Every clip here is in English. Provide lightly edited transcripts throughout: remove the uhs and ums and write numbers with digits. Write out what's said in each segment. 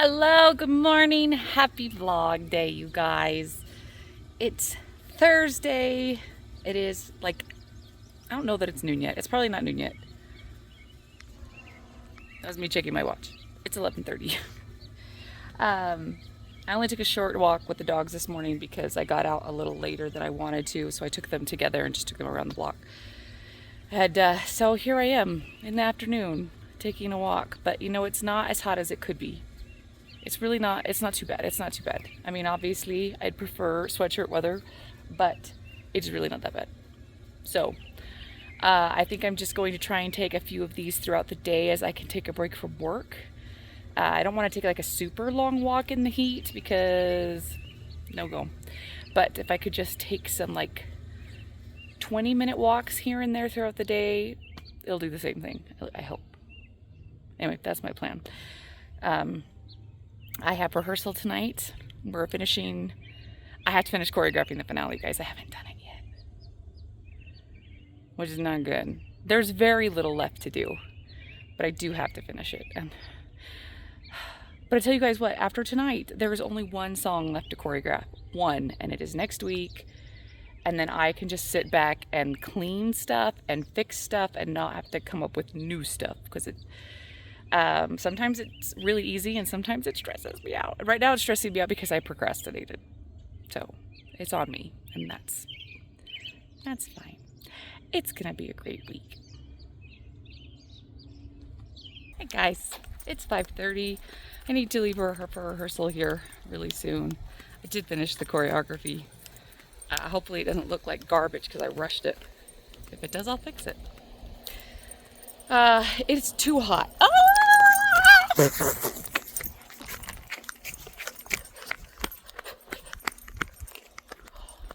Hello, good morning, happy vlog day, you guys. It's Thursday. It is like, I don't know that it's noon yet. It's probably not noon yet. That was me checking my watch. It's 11:30. I only took a short walk with the dogs this morning because I got out a little later than I wanted to, so I took them together and just took them around the block. And so here I am in the afternoon taking a walk, but you know, it's not as hot as it could be. It's really not, it's not too bad. It's not too bad. I mean, obviously I'd prefer sweatshirt weather, but it's really not that bad. So I think I'm just going to try and take a few of these throughout the day as I can take a break from work. I don't want to take like a super long walk in the heat because no go. But if I could just take some like 20-minute walks here and there throughout the day, it'll do the same thing, I hope. Anyway, that's my plan. I have rehearsal tonight. I have to finish choreographing the finale, guys. I haven't done it yet, which is not good. There's very little left to do, but I do have to finish it. But I tell you guys what, after tonight, there is only one song left to choreograph. One, and it is next week. And then I can just sit back and clean stuff and fix stuff and not have to come up with new stuff, because sometimes it's really easy and sometimes it stresses me out. Right now it's stressing me out because I procrastinated. So it's on me, and that's fine. It's gonna be a great week. Hey guys, it's 5:30. I need to leave for rehearsal here really soon. I did finish the choreography. Hopefully it doesn't look like garbage because I rushed it. If it does, I'll fix it. It's too hot. Ah!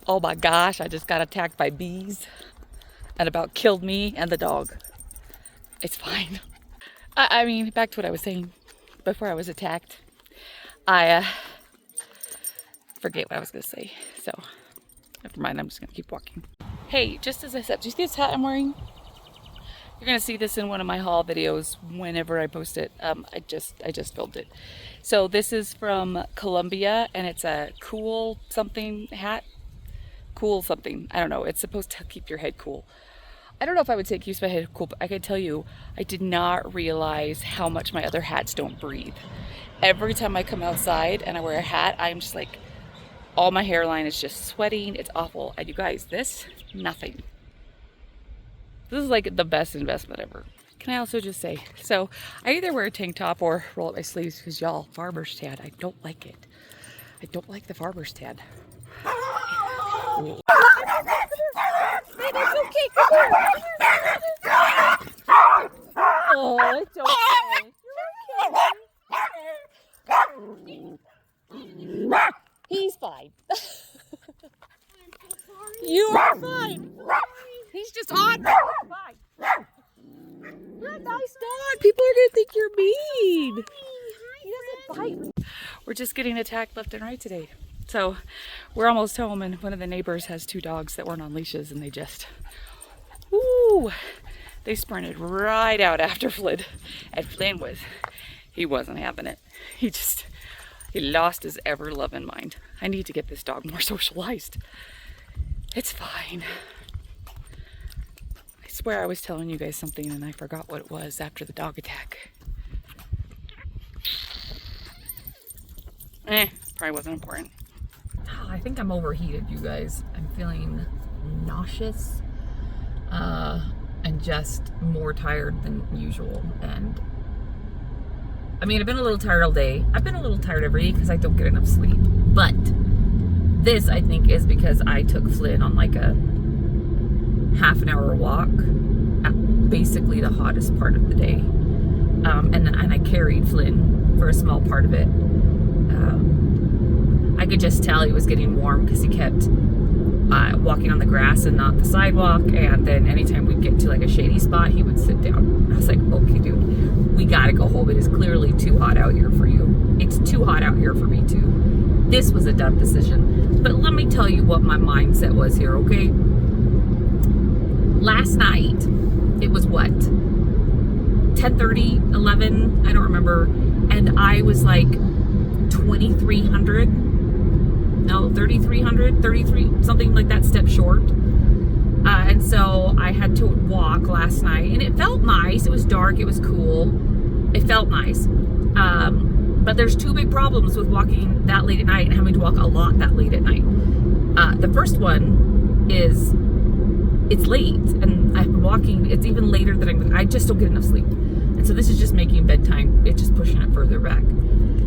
Oh my gosh, I just got attacked by bees and about killed me and the dog. It's fine. I mean, back to what I was saying before I was attacked. I forget what I was going to say. So, never mind, I'm just going to keep walking. Hey, just as I said, do you see this hat I'm wearing? You're going to see this in one of my haul videos whenever I post it. I just filmed it. So this is from Colombia, and it's a cool something hat. Cool something. I don't know. It's supposed to keep your head cool. I don't know if I would say it keeps my head cool, but I can tell you, I did not realize how much my other hats don't breathe. Every time I come outside and I wear a hat, I'm just like, all my hairline is just sweating. It's awful. And you guys, this, nothing. This is like the best investment ever. Can I also just say, so I either wear a tank top or roll up my sleeves because y'all, farmer's tan, I don't like it. I don't like the farmer's tan. Baby, it's okay. Oh, it's okay. He's fine. You are fine. He's just hot. You're fine. You're a nice dog. People are going to think you're mean. He doesn't bite. We're just getting attacked left and right today. So we're almost home, and one of the neighbors has two dogs that weren't on leashes, and they just, they sprinted right out after Flynn. And Flynn he wasn't having it. He lost his ever-loving mind. I need to get this dog more socialized. It's fine. I swear I was telling you guys something and I forgot what it was after the dog attack. Probably wasn't important. I think I'm overheated, you guys. I'm feeling nauseous and just more tired than usual. And I mean, I've been a little tired all day. I've been a little tired every day because I don't get enough sleep. But this, I think, is because I took Flynn on like a half-an-hour walk at basically the hottest part of the day. And I carried Flynn for a small part of it. I could just tell he was getting warm because he kept walking on the grass and not the sidewalk. And then anytime we'd get to like a shady spot, he would sit down. I was like, okay, dude, we gotta go home. It is clearly too hot out here for you. It's too hot out here for me too. This was a dumb decision. But let me tell you what my mindset was here, okay? Last night, it was what? 10:30, 11, I don't remember. and I was like 2,300, no, 3,300, 33, something like that steps short. And so I had to walk last night, and it felt nice. It was dark, it was cool, it felt nice. But there's two big problems with walking that late at night and having to walk a lot that late at night. The first one is it's late, and I've been walking, it's even later than I just don't get enough sleep. And so this is just making bedtime, it's just pushing it further back.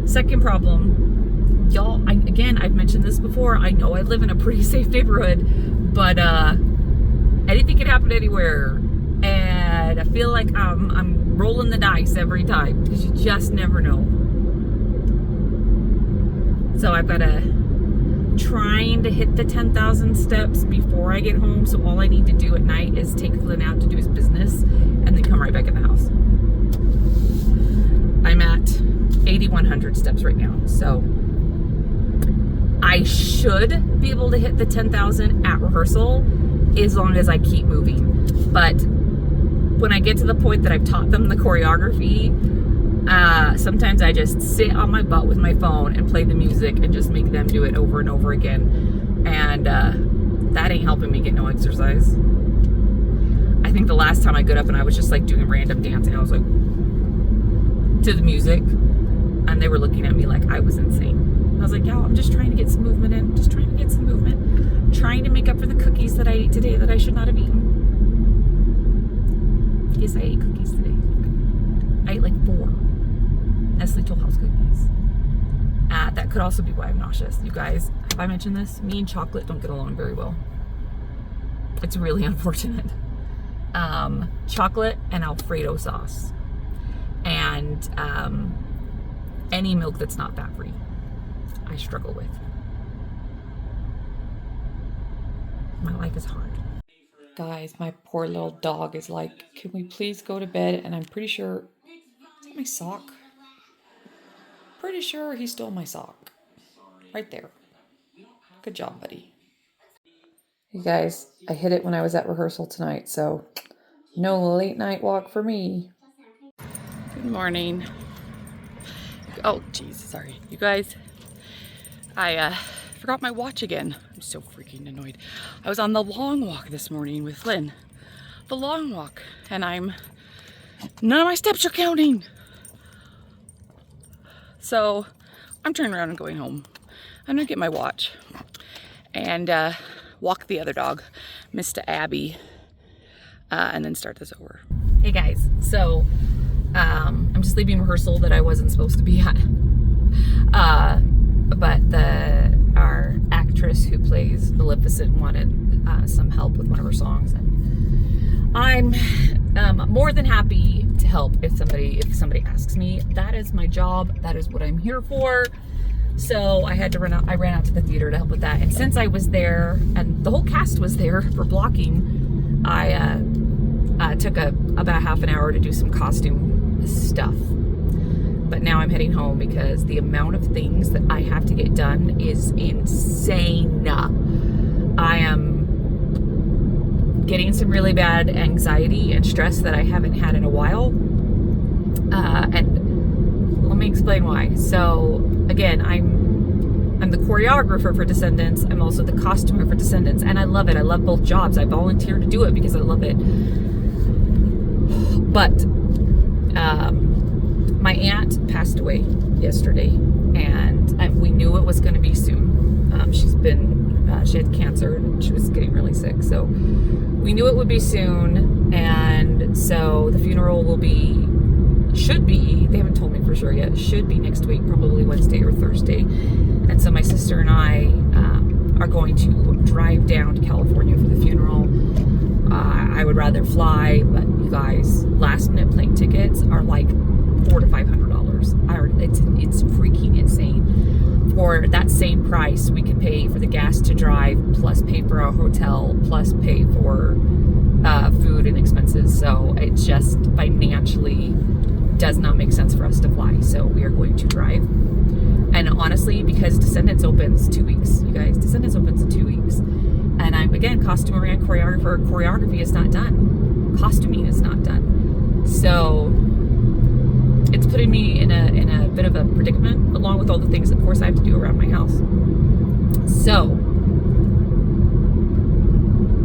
Second problem, y'all, again, I've mentioned this before, I know I live in a pretty safe neighborhood, but anything can happen anywhere. And I feel like I'm rolling the dice every time, because you just never know. So I've got to trying to hit the 10,000 steps before I get home. So all I need to do at night is take Flynn out to do his business and then come right back in the house. I'm at 8,100 steps right now. So I should be able to hit the 10,000 at rehearsal as long as I keep moving. But when I get to the point that I've taught them the choreography, sometimes I just sit on my butt with my phone and play the music and just make them do it over and over again. And that ain't helping me get no exercise. I think the last time I got up and I was just like doing random dancing, I was like, to the music, and they were looking at me like I was insane. I was like, y'all, I'm just trying to get some movement in, just trying to get some movement, trying to make up for the cookies that I ate today that I should not have eaten. Yes, I ate cookies today. I ate like 4 Nestle Toll House cookies. That could also be why I'm nauseous. You guys, have I mentioned this? Me and chocolate don't get along very well. It's really unfortunate. Chocolate and Alfredo sauce. And any milk that's not fat-free, I struggle with. My life is hard. Guys, my poor little dog is like, can we please go to bed? And I'm pretty sure, is that my sock? Pretty sure he stole my sock. Right there. Good job, buddy. You guys, I hit it when I was at rehearsal tonight, so no late night walk for me. Good morning. Oh, geez, sorry. You guys, I forgot my watch again. I'm so freaking annoyed. I was on the long walk this morning with Flynn. The long walk. And none of my steps are counting. So I'm turning around and going home. I'm gonna get my watch and walk the other dog, Mr. Abby, and then start this over. Hey guys, so I'm just leaving rehearsal that I wasn't supposed to be at. But our actress who plays Maleficent wanted some help with one of her songs, and I'm more than happy to help if somebody asks me. That is my job. That is what I'm here for. So I had to run out. I ran out to the theater to help with that. And since I was there, and the whole cast was there for blocking, I took about half an hour to do some costume stuff. But now I'm heading home because the amount of things that I have to get done is insane. I am getting some really bad anxiety and stress that I haven't had in a while. And let me explain why. So again, I'm the choreographer for Descendants. I'm also the costumer for Descendants, and I love it. I love both jobs. I volunteer to do it because I love it. But my aunt passed away yesterday, and we knew it was going to be soon. She had cancer and she was getting really sick, so we knew it would be soon. And so the funeral should be, they haven't told me for sure yet, should be next week, probably Wednesday or Thursday. And so my sister and I are going to drive down to California for the funeral. I would rather fly, but you guys, last minute plane tickets are like $400 to $500. It's freaking insane. For that same price, we could pay for the gas to drive, plus pay for a hotel, plus pay for food and expenses. So it just financially does not make sense for us to fly. So we are going to drive. And honestly, because Descendants opens 2 weeks, you guys, Descendants opens in 2 weeks. And I'm, again, costumer and choreographer. Choreography is not done. Costuming is not done. So it's putting me in a bit of a predicament, along with all the things, of course, I have to do around my house. So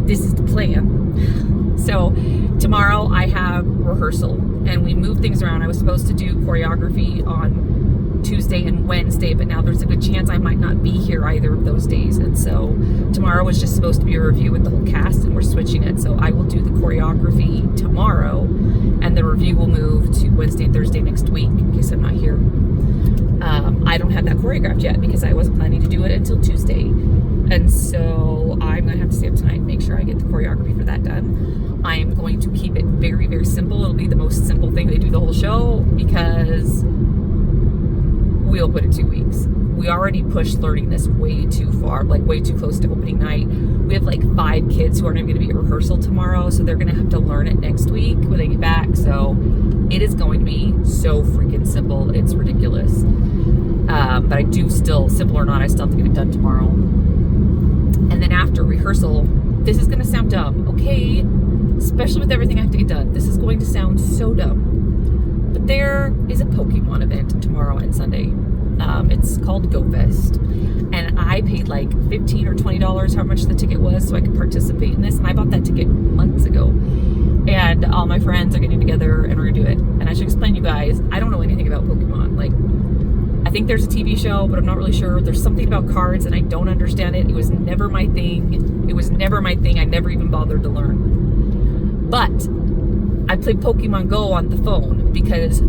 this is the plan. So tomorrow I have rehearsal, and we move things around. I was supposed to do choreography on Tuesday and Wednesday, but now there's a good chance I might not be here either of those days. And so tomorrow was just supposed to be a review with the whole cast, and we're switching it. So I will do the choreography tomorrow, and the review will move to Wednesday and Thursday next week in case I'm not here. I don't have that choreographed yet because I wasn't planning to do it until Tuesday. And so I'm going to have to stay up tonight and make sure I get the choreography for that done. I am going to keep it very, very simple. It'll be the most simple thing they do the whole show because we'll put it 2 weeks. We already pushed learning this way too far, like way too close to opening night. We have like 5 kids who aren't even going to be at rehearsal tomorrow, so they're going to have to learn it next week when they get back. So it is going to be so freaking simple. It's ridiculous. But I do still, simple or not, I still have to get it done tomorrow. And then after rehearsal, this is going to sound dumb, okay? Especially with everything I have to get done. This is going to sound so dumb. But there is a Pokemon event tomorrow and Sunday. It's called Go Fest. And I paid like $15 or $20, how much the ticket was, so I could participate in this. And I bought that ticket months ago. And all my friends are getting together and we're going to do it. And I should explain to you guys, I don't know anything about Pokemon. Like, I think there's a TV show, but I'm not really sure. There's something about cards and I don't understand it. It was never my thing. I never even bothered to learn. But I play Pokemon Go on the phone because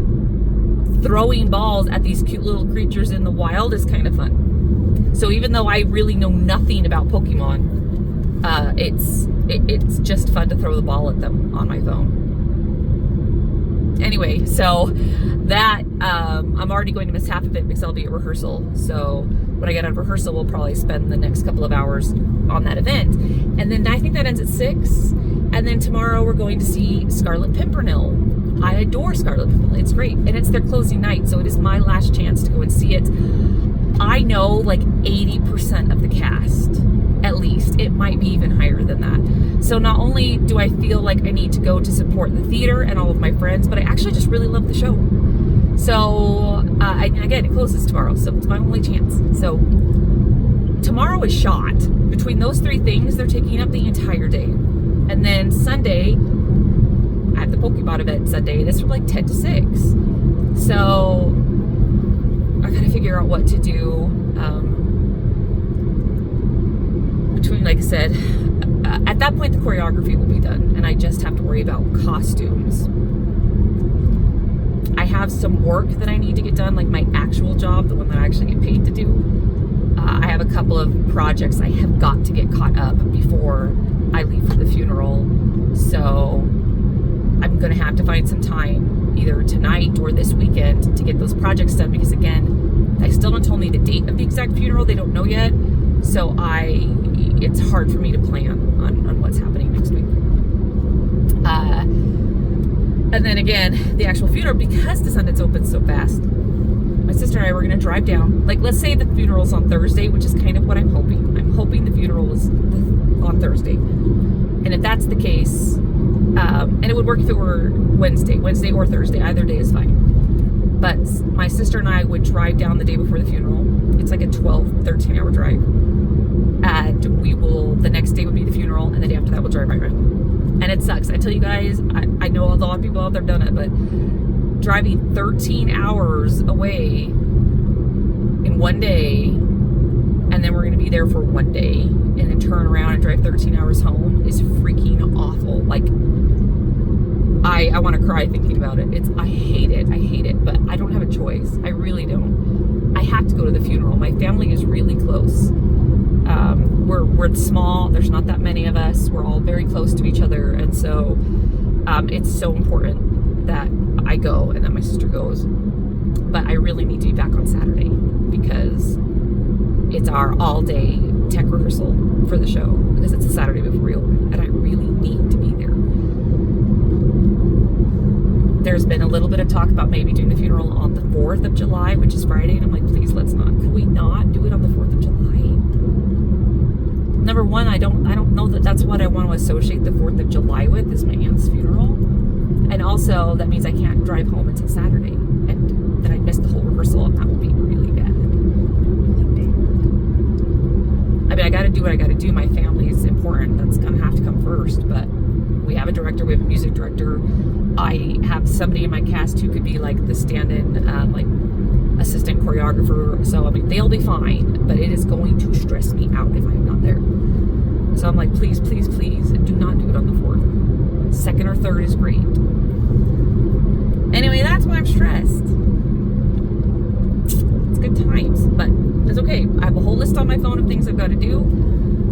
throwing balls at these cute little creatures in the wild is kind of fun. So even though I really know nothing about Pokemon, it's just fun to throw the ball at them on my phone. Anyway, so that I'm already going to miss half of it because I'll be at rehearsal. So when I get out of rehearsal, we'll probably spend the next couple of hours on that event. And then I think that ends at 6. And then tomorrow we're going to see Scarlet Pimpernel. I adore Scarlet Pimpernel. It's great. And it's their closing night, so it is my last chance to go and see it. I know like 80% of the cast, at least. It might be even higher than that. So not only do I feel like I need to go to support the theater and all of my friends, but I actually just really love the show. So, again, it closes tomorrow, so it's my only chance. So, tomorrow is shot. Between those 3 things, they're taking up the entire day. And then Sunday, I have the Pokemon event Sunday, and it's from like 10 to 6. So, I gotta figure out what to do. Between, like I said, at that point the choreography will be done and I just have to worry about costumes. I have some work that I need to get done, like my actual job, the one that I actually get paid to do. I have a couple of projects I have got to get caught up before I leave for the funeral. So I'm gonna have to find some time either tonight or this weekend to get those projects done because again, they still haven't told me the date of the exact funeral. They don't know yet. So it's hard for me to plan on what's happening next week. And then again, the actual funeral, because the Sundance opens so fast, my sister and I were going to drive down. Like, let's say the funeral's on Thursday, which is kind of what I'm hoping. I'm hoping the funeral is on Thursday. And if that's the case, and it would work if it were Wednesday or Thursday, either day is fine. But my sister and I would drive down the day before the funeral. It's like a 13 hour drive. And the next day would be the funeral, and the day after that we'll drive right around. And it sucks. I tell you guys, I know a lot of people out there have done it, but driving 13 hours away in one day, and then we're going to be there for one day, and then turn around and drive 13 hours home is freaking awful. Like, I want to cry thinking about it. I hate it, but I don't have a choice. I really don't. I have to go to the funeral. My family is really close. We're small. There's not that many of us. We're all very close to each other, and so it's so important that I go and that my sister goes. But I really need to be back on Saturday because it's our all-day tech rehearsal for the show because it's a Saturday before we open, and I really need to be there. There's been a little bit of talk about maybe doing the funeral on the 4th of July, which is Friday, and I'm like, please, let's not. Could we not do it on the 4th of July? Number one, I don't know that that's what I want to associate the 4th of July with, is my aunt's funeral. And also, that means I can't drive home until Saturday. And rehearsal, and that would be really bad. Really bad. I mean, I got to do what I got to do. My family is important. That's going to have to come first. But we have a director. We have a music director. I have somebody in my cast who could be like the stand-in, like assistant choreographer. So, I mean, they'll be fine. But it is going to stress me out if I'm not there. So I'm like, please, please, please, do not do it on the 4th. 2nd or 3rd is great. Anyway, that's why I'm stressed. It's good times, but it's okay. I have a whole list on my phone of things I've got to do.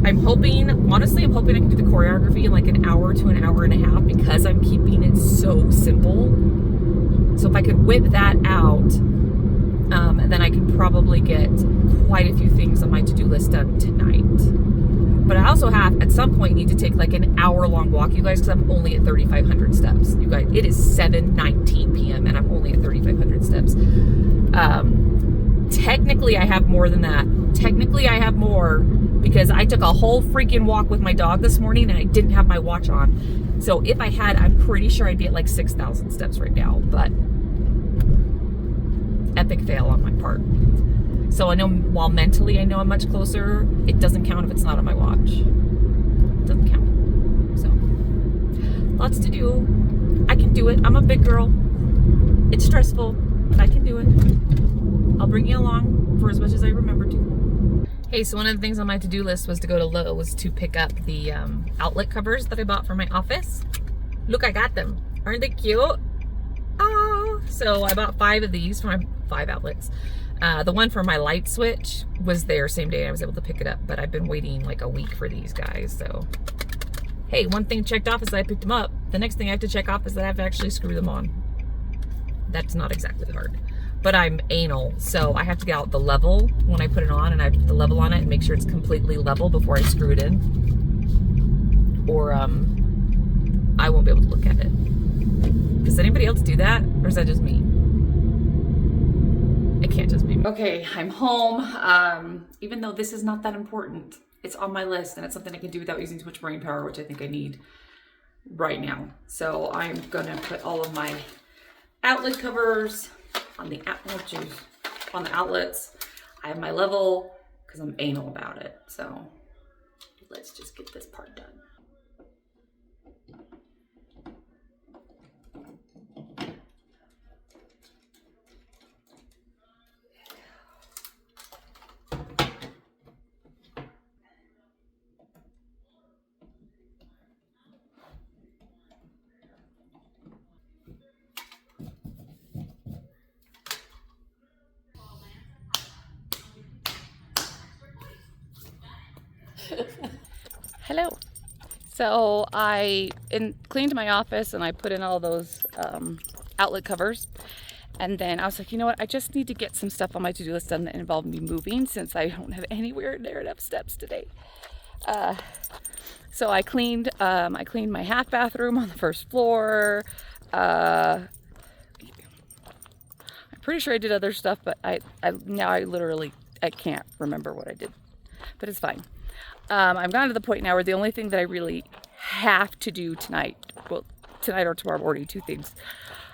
I'm hoping, honestly, I can do the choreography in like an hour to an hour and a half because I'm keeping it so simple. So if I could whip that out, then I can probably get quite a few things on my to-do list done tonight. But I also have, at some point, need to take like an hour-long walk, you guys, because I'm only at 3,500 steps. You guys, it is 7:19 p.m. and I'm only at 3,500 steps. Technically, I have more than that. Technically, I have more because I took a whole freaking walk with my dog this morning and I didn't have my watch on. So if I had, I'm pretty sure I'd be at like 6,000 steps right now. But epic fail on my part. So I know, while mentally I know I'm much closer, it doesn't count if it's not on my watch. It doesn't count. So, lots to do. I can do it. I'm a big girl. It's stressful, but I can do it. I'll bring you along for as much as I remember to. Hey, so one of the things on my to-do list was to go to Lowe's to pick up the outlet covers that I bought for my office. Look, I got them. Aren't they cute? Oh, so I bought 5 of these for my 5 outlets. The one for my light switch was there same day I was able to pick it up, but I've been waiting like a week for these guys. So, hey, one thing checked off is that I picked them up. The next thing I have to check off is that I have to actually screw them on. That's not exactly hard, but I'm anal, so I have to get out the level when I put it on, and I put the level on it and make sure it's completely level before I screw it in, or I won't be able to look at it. Does anybody else do that, or is that just me? It can't just be me. Okay, I'm home. Even though this is not that important, it's on my list and it's something I can do without using too much brain power, which I think I need right now. So I'm gonna put all of my outlet covers on the outlets. I have my level because I'm anal about it. So let's just get this part done. Hello. So I cleaned my office and I put in all those outlet covers, and then I was like, you know what, I just need to get some stuff on my to-do list done that involve me moving, since I don't have anywhere near enough steps today. So I cleaned my half bathroom on the first floor. I'm pretty sure I did other stuff, but I literally can't remember what I did, but it's fine. I've gotten to the point now where the only thing that I really have to do tonight, well, tonight or tomorrow morning, 2 things.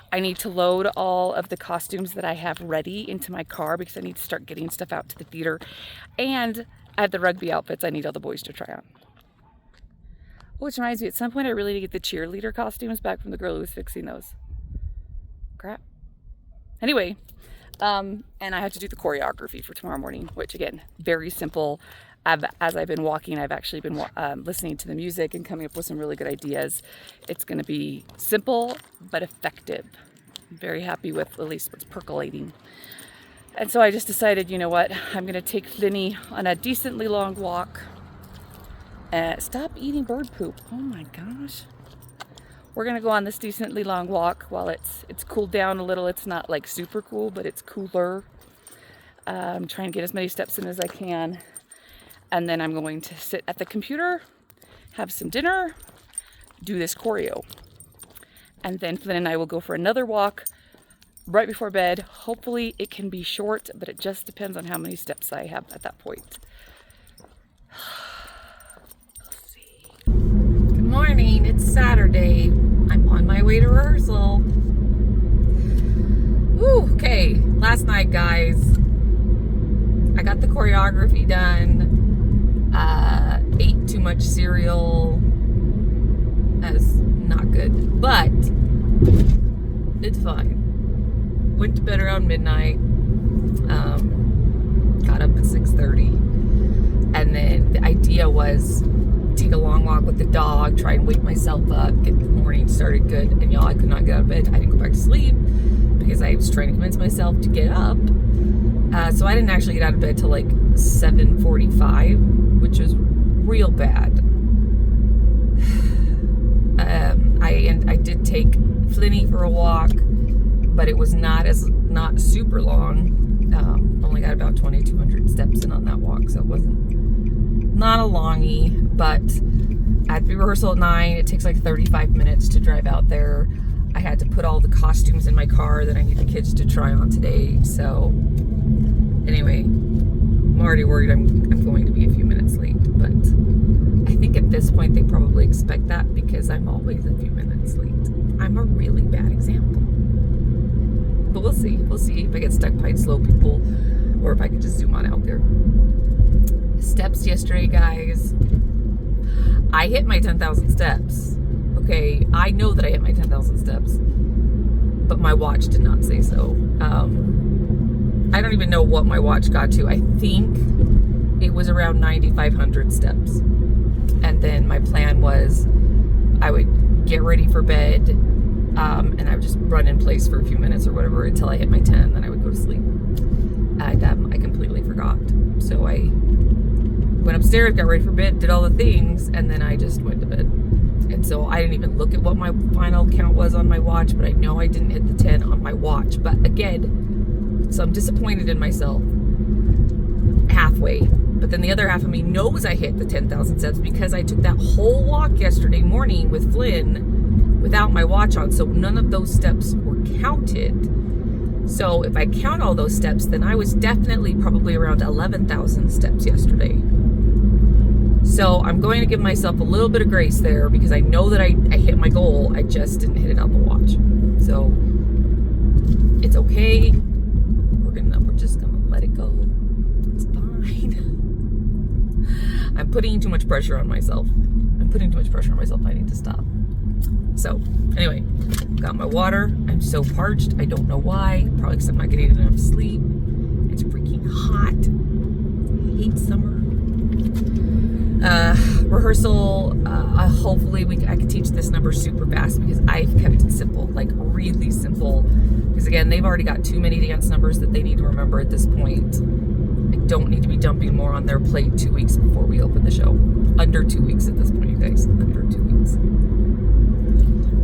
I need to load all of the costumes that I have ready into my car because I need to start getting stuff out to the theater. And I have the rugby outfits I need all the boys to try on. Which reminds me, at some point I really need to get the cheerleader costumes back from the girl who was fixing those. Crap. Anyway, and I have to do the choreography for tomorrow morning, which again, very simple. As I've been walking, I've actually been listening to the music and coming up with some really good ideas. It's going to be simple but effective. I'm very happy with at least what's percolating. And so I just decided, you know what, I'm going to take Linny on a decently long walk. Stop eating bird poop. Oh my gosh. We're going to go on this decently long walk while it's cooled down a little. It's not like super cool, but it's cooler. I'm trying to get as many steps in as I can. And then I'm going to sit at the computer, have some dinner, do this choreo. And then Flynn and I will go for another walk right before bed. Hopefully it can be short, but it just depends on how many steps I have at that point. Let's see. Good morning, it's Saturday. I'm on my way to rehearsal. Woo, okay, last night, guys, I got the choreography done. Ate too much cereal. That's not good, but it's fine. Went to bed around midnight. Got up at 6:30, and then the idea was take a long walk with the dog, try and wake myself up, get the morning started good. And y'all, I could not get out of bed. I didn't go back to sleep because I was trying to convince myself to get up. So I didn't actually get out of bed till like 7:45, which was real bad. I did take Flinny for a walk, but it was not super long. Only got about 2,200 steps in on that walk, so it wasn't not a longie. But I had to be rehearsal at 9. It takes like 35 minutes to drive out there. I had to put all the costumes in my car that I need the kids to try on today. So anyway, I'm already worried I'm going to be a few minutes late, but I think at this point they probably expect that because I'm always a few minutes late. I'm a really bad example. But we'll see. We'll see if I get stuck behind slow people or if I can just zoom on out there. Steps yesterday, guys. I hit my 10,000 steps. Okay, I know that I hit my 10,000 steps, but my watch did not say so. I don't even know what my watch got to. I think it was around 9,500 steps. And then my plan was I would get ready for bed, and I would just run in place for a few minutes or whatever until I hit my 10, then I would go to sleep. And I completely forgot. So I went upstairs, got ready for bed, did all the things, and then I just went to bed. And so I didn't even look at what my final count was on my watch, but I know I didn't hit the 10 on my watch. But again, so I'm disappointed in myself halfway. But then the other half of me knows I hit the 10,000 steps because I took that whole walk yesterday morning with Flynn without my watch on. So none of those steps were counted. So if I count all those steps, then I was definitely probably around 11,000 steps yesterday. So I'm going to give myself a little bit of grace there because I know that I hit my goal. I just didn't hit it on the watch. So it's okay. We're just gonna let it go. It's fine. I'm putting too much pressure on myself. I need to stop. So anyway, got my water. I'm so parched. I don't know why. Probably because I'm not getting enough sleep. It's freaking hot. I hate summer. Rehearsal, hopefully I can teach this number super fast because I've kept it simple, like really simple. Because again, they've already got too many dance numbers that they need to remember at this point. I don't need to be dumping more on their plate 2 weeks before we open the show. Under 2 weeks at this point, you guys. Under 2 weeks.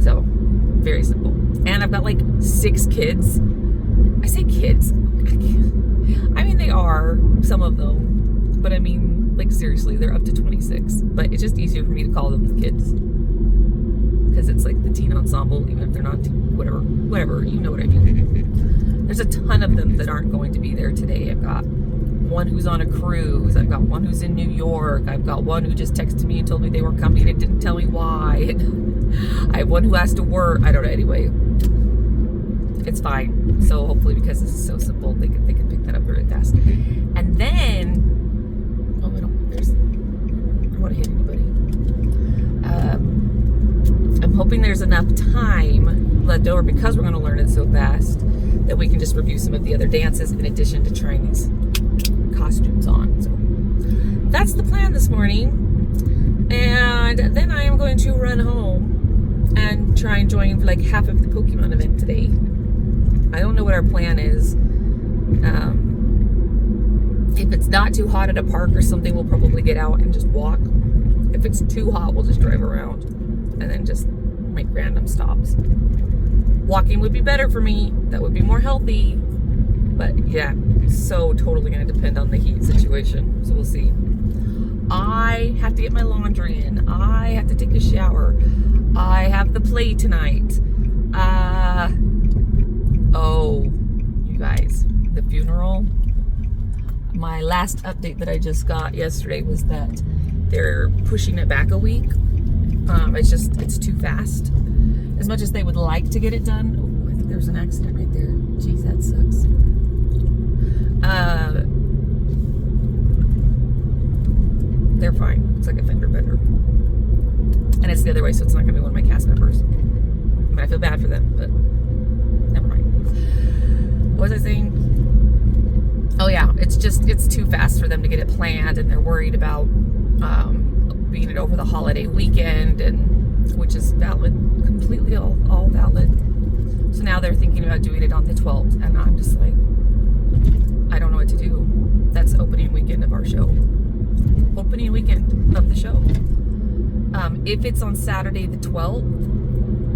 So, very simple. And I've got like 6 kids. I say kids. I mean, they are, some of them. But I mean, like seriously, they're up to 26. But it's just easier for me to call them the kids. Because it's like the teen ensemble, even if they're not whatever, you know what I mean. There's a ton of them that aren't going to be there today. I've got one who's on a cruise. I've got one who's in New York. I've got one who just texted me and told me they were coming and didn't tell me why. I have one who has to work. I don't know, anyway. It's fine. So hopefully because this is so simple, they can pick that up very fast. And then, I don't want to hit anybody. I'm hoping there's enough time left over because we're going to learn it so fast that we can just review some of the other dances in addition to trying these costumes on. So that's the plan this morning. And then I am going to run home and try and join like half of the Pokemon event today. I don't know what our plan is. If it's not too hot at a park or something, we'll probably get out and just walk. If it's too hot, we'll just drive around and then just make random stops. Walking would be better for me. That would be more healthy. But yeah, so totally going to depend on the heat situation. So we'll see. I have to get my laundry in. I have to take a shower. I have the play tonight. Oh, you guys, the funeral. My last update that I just got yesterday was that they're pushing it back a week. It's too fast. As much as they would like to get it done. Oh, I think there's an accident right there. Jeez, that sucks. They're fine. It's like a fender bender. And it's the other way, so it's not going to be one of my cast members. I mean, I feel bad for them, but never mind. What was I saying? Oh yeah, it's too fast for them to get it planned, and they're worried about being it over the holiday weekend, and which is valid, completely all valid. So now they're thinking about doing it on the 12th, and I'm just like, I don't know what to do. That's opening weekend of our show. Opening weekend of the show. If it's on Saturday the 12th,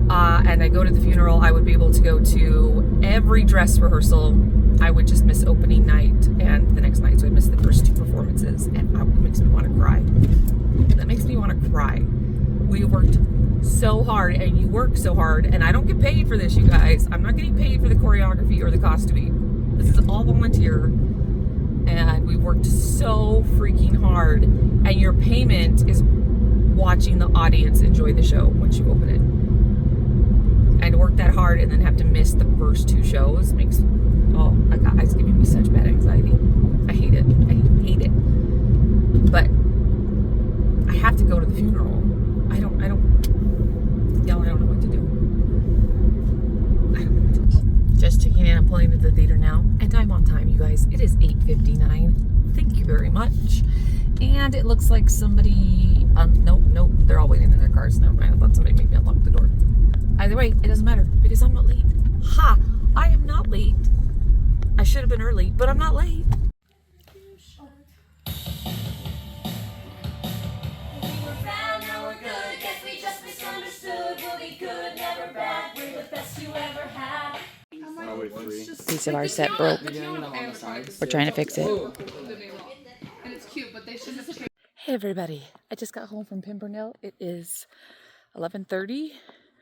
and I go to the funeral, I would be able to go to every dress rehearsal. I would just miss opening night and the next night, so I'd miss the first 2 performances, and it makes me want to cry. That makes me want to cry. We worked so hard, and you work so hard, and I don't get paid for this, you guys. I'm not getting paid for the choreography or the costuming. This is all volunteer, and we worked so freaking hard, and your payment is watching the audience enjoy the show once you open it. And to work that hard and then have to miss the first 2 shows makes, it's giving me such bad anxiety. I hate it. I hate it. But I have to go to the funeral. I don't know what to do. I don't know what to do. Just checking in. I'm pulling into the theater now, and I'm on time, you guys. It is 8:59. Thank you very much. And it looks like somebody, nope, they're all waiting in their cars. Never mind, I thought somebody made me unlock the door. Either way, it doesn't matter, because I'm not late. Ha! I am not late. I should have been early, but I'm not late. Piece of our set broke. We're trying to fix it. Hey everybody, I just got home from Pimpernel. It is 11:30.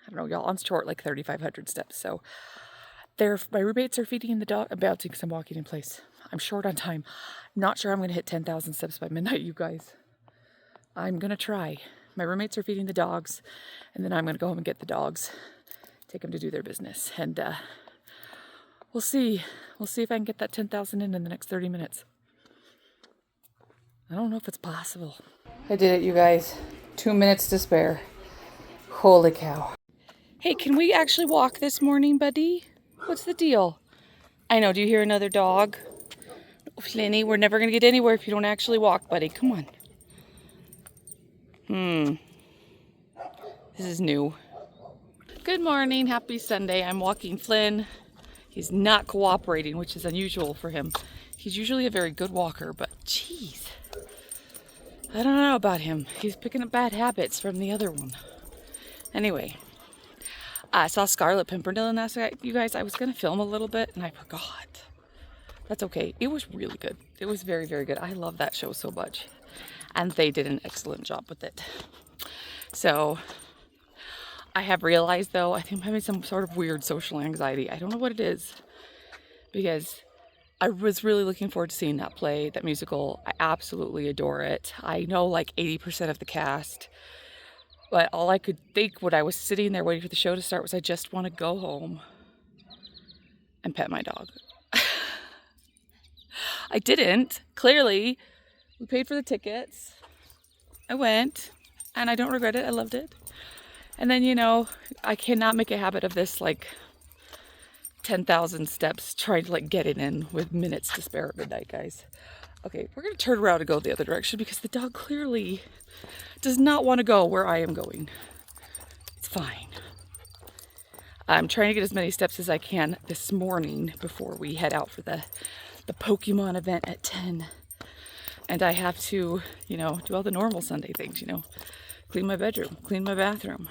I don't know, y'all, I'm short like 3,500 steps, so my roommates are feeding the dog. I'm bouncing because I'm walking in place. I'm short on time. Not sure I'm going to hit 10,000 steps by midnight, you guys. I'm going to try. My roommates are feeding the dogs, and then I'm going to go home and get the dogs, take them to do their business, and we'll see. We'll see if I can get that 10,000 in the next 30 minutes. I don't know if it's possible. I did it, you guys. 2 minutes to spare. Holy cow. Hey, can we actually walk this morning, buddy? What's the deal? I know, do you hear another dog? Oh, Flinny, we're never going to get anywhere if you don't actually walk, buddy. Come on. This is new. Good morning. Happy Sunday. I'm walking Flynn. He's not cooperating, which is unusual for him. He's usually a very good walker, but geez. I don't know about him. He's picking up bad habits from the other one. Anyway, I saw Scarlet Pimpernel last night, you guys. I was going to film a little bit, and I forgot. That's okay. It was really good. It was very, very good. I love that show so much. And they did an excellent job with it. So, I have realized, though, I think I'm having some sort of weird social anxiety. I don't know what it is. Because I was really looking forward to seeing that play, that musical. I absolutely adore it. I know like 80% of the cast. But all I could think when I was sitting there waiting for the show to start was I just want to go home and pet my dog. I didn't. Clearly, we paid for the tickets. I went, and I don't regret it. I loved it. And then, you know, I cannot make a habit of this, like, 10,000 steps trying to, like, get it in with minutes to spare at midnight, guys. Okay, we're going to turn around and go the other direction because the dog clearly does not want to go where I am going. It's fine. I'm trying to get as many steps as I can this morning before we head out for the Pokemon event at 10. And I have to, you know, do all the normal Sunday things, you know. Clean my bedroom, clean my bathroom.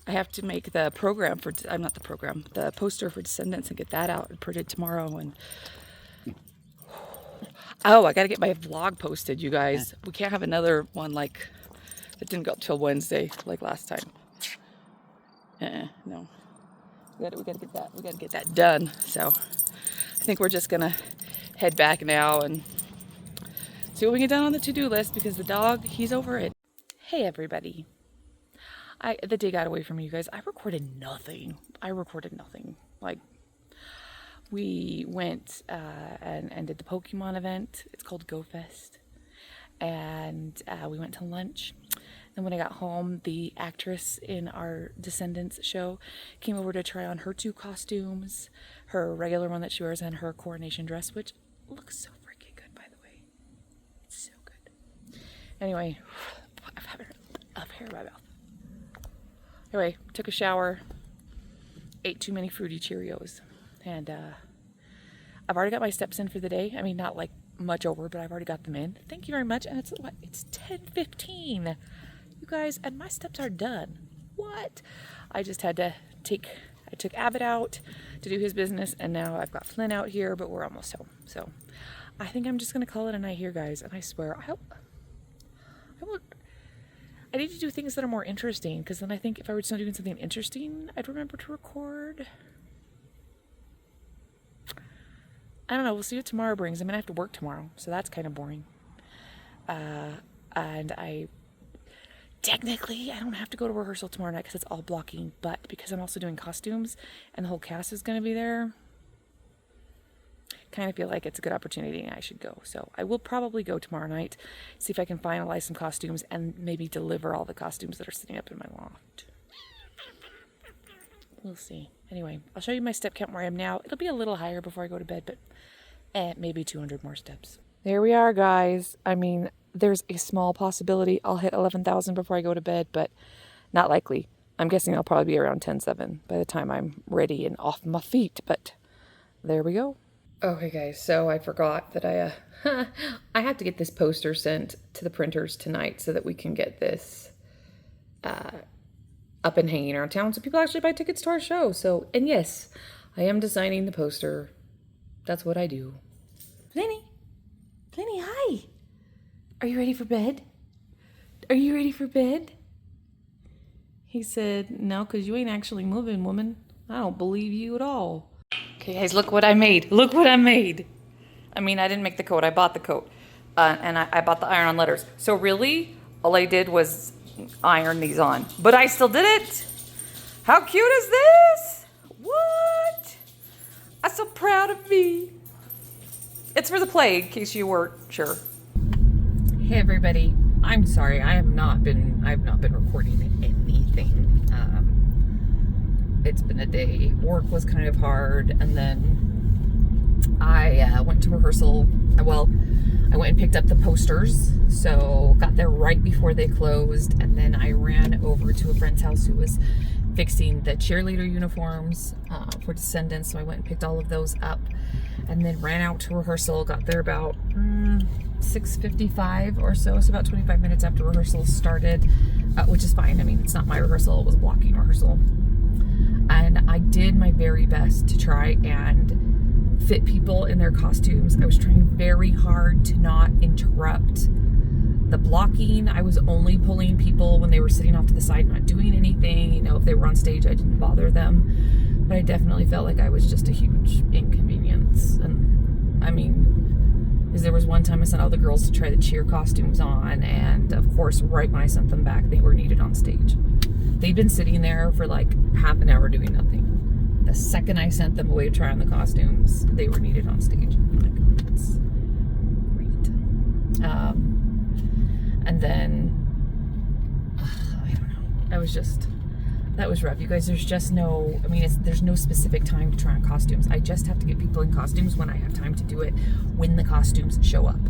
I have to make the program for, the poster for Descendants and get that out and printed tomorrow. And oh, I got to get my vlog posted, you guys. We can't have another one like that didn't go up till Wednesday like last time. No. We got to get that done. So I think we're just going to head back now and see what we get done on the to-do list because the dog, he's over it. Hey, everybody. The day got away from me, you guys. I recorded nothing. Like, We went and did the Pokemon event. It's called Go Fest. And we went to lunch. And when I got home, the actress in our Descendants show came over to try on her 2 costumes, her regular one that she wears and her coronation dress, which looks so freaking good, by the way. It's so good. Anyway, I've had enough hair in my mouth. Anyway, took a shower, ate too many fruity Cheerios, and I've already got my steps in for the day. I mean, not like much over, but I've already got them in. Thank you very much. And it's what? It's 10:15. You guys, and my steps are done. What? I just had to I took Abbott out to do his business, and now I've got Flynn out here, but we're almost home. So I think I'm just going to call it a night here, guys. And I swear, I need to do things that are more interesting, because then I think if I were just doing something interesting, I'd remember to record. I don't know. We'll see what tomorrow brings. I mean, I have to work tomorrow, so that's kind of boring. And technically, I don't have to go to rehearsal tomorrow night because it's all blocking, but because I'm also doing costumes and the whole cast is going to be there, kind of feel like it's a good opportunity and I should go. So I will probably go tomorrow night, see if I can finalize some costumes and maybe deliver all the costumes that are sitting up in my loft. We'll see. Anyway, I'll show you my step count where I am now. It'll be a little higher before I go to bed, but maybe 200 more steps. There we are, guys. I mean, there's a small possibility I'll hit 11,000 before I go to bed, but not likely. I'm guessing I'll probably be around 10,700 by the time I'm ready and off my feet, but there we go. Okay, guys, so I forgot that I have to get this poster sent to the printers tonight so that we can get this up and hanging around town so people actually buy tickets to our show. So, and yes, I am designing the poster. That's what I do. Lenny, hi. Are you ready for bed? Are you ready for bed? He said, no, because you ain't actually moving, woman. I don't believe you at all. Okay, guys, look what I made. Look what I made. I mean, I didn't make the coat. I bought the coat. And I bought the iron-on letters. So really, all I did was iron these on. But I still did it. How cute is this? What? I'm so proud of me. It's for the play, in case you weren't sure. Hey everybody, I'm sorry, I've not been recording anything. It's been a day. Work was kind of hard, and then I went to rehearsal. Well, I went and picked up the posters, so got there right before they closed, and then I ran over to a friend's house who was fixing the cheerleader uniforms for Descendants, so I went and picked all of those up, and then ran out to rehearsal. Got there about 6:55 or so about 25 minutes after rehearsal started, which is fine. I mean, it's not my rehearsal, it was a blocking rehearsal. And I did my very best to try and fit people in their costumes. I was trying very hard to not interrupt the blocking. I was only pulling people when they were sitting off to the side, not doing anything. You know, if they were on stage, I didn't bother them. But I definitely felt like I was just a huge inconvenience. And I mean, because there was one time I sent all the girls to try the cheer costumes on, and of course, right when I sent them back, they were needed on stage. They'd been sitting there for like half an hour doing nothing. The second I sent them away to try on the costumes, they were needed on stage. I'm like, that's great. And then, I don't know. That was rough. You guys, there's just no, I mean, there's no specific time to try on costumes. I just have to get people in costumes when I have time to do it, when the costumes show up.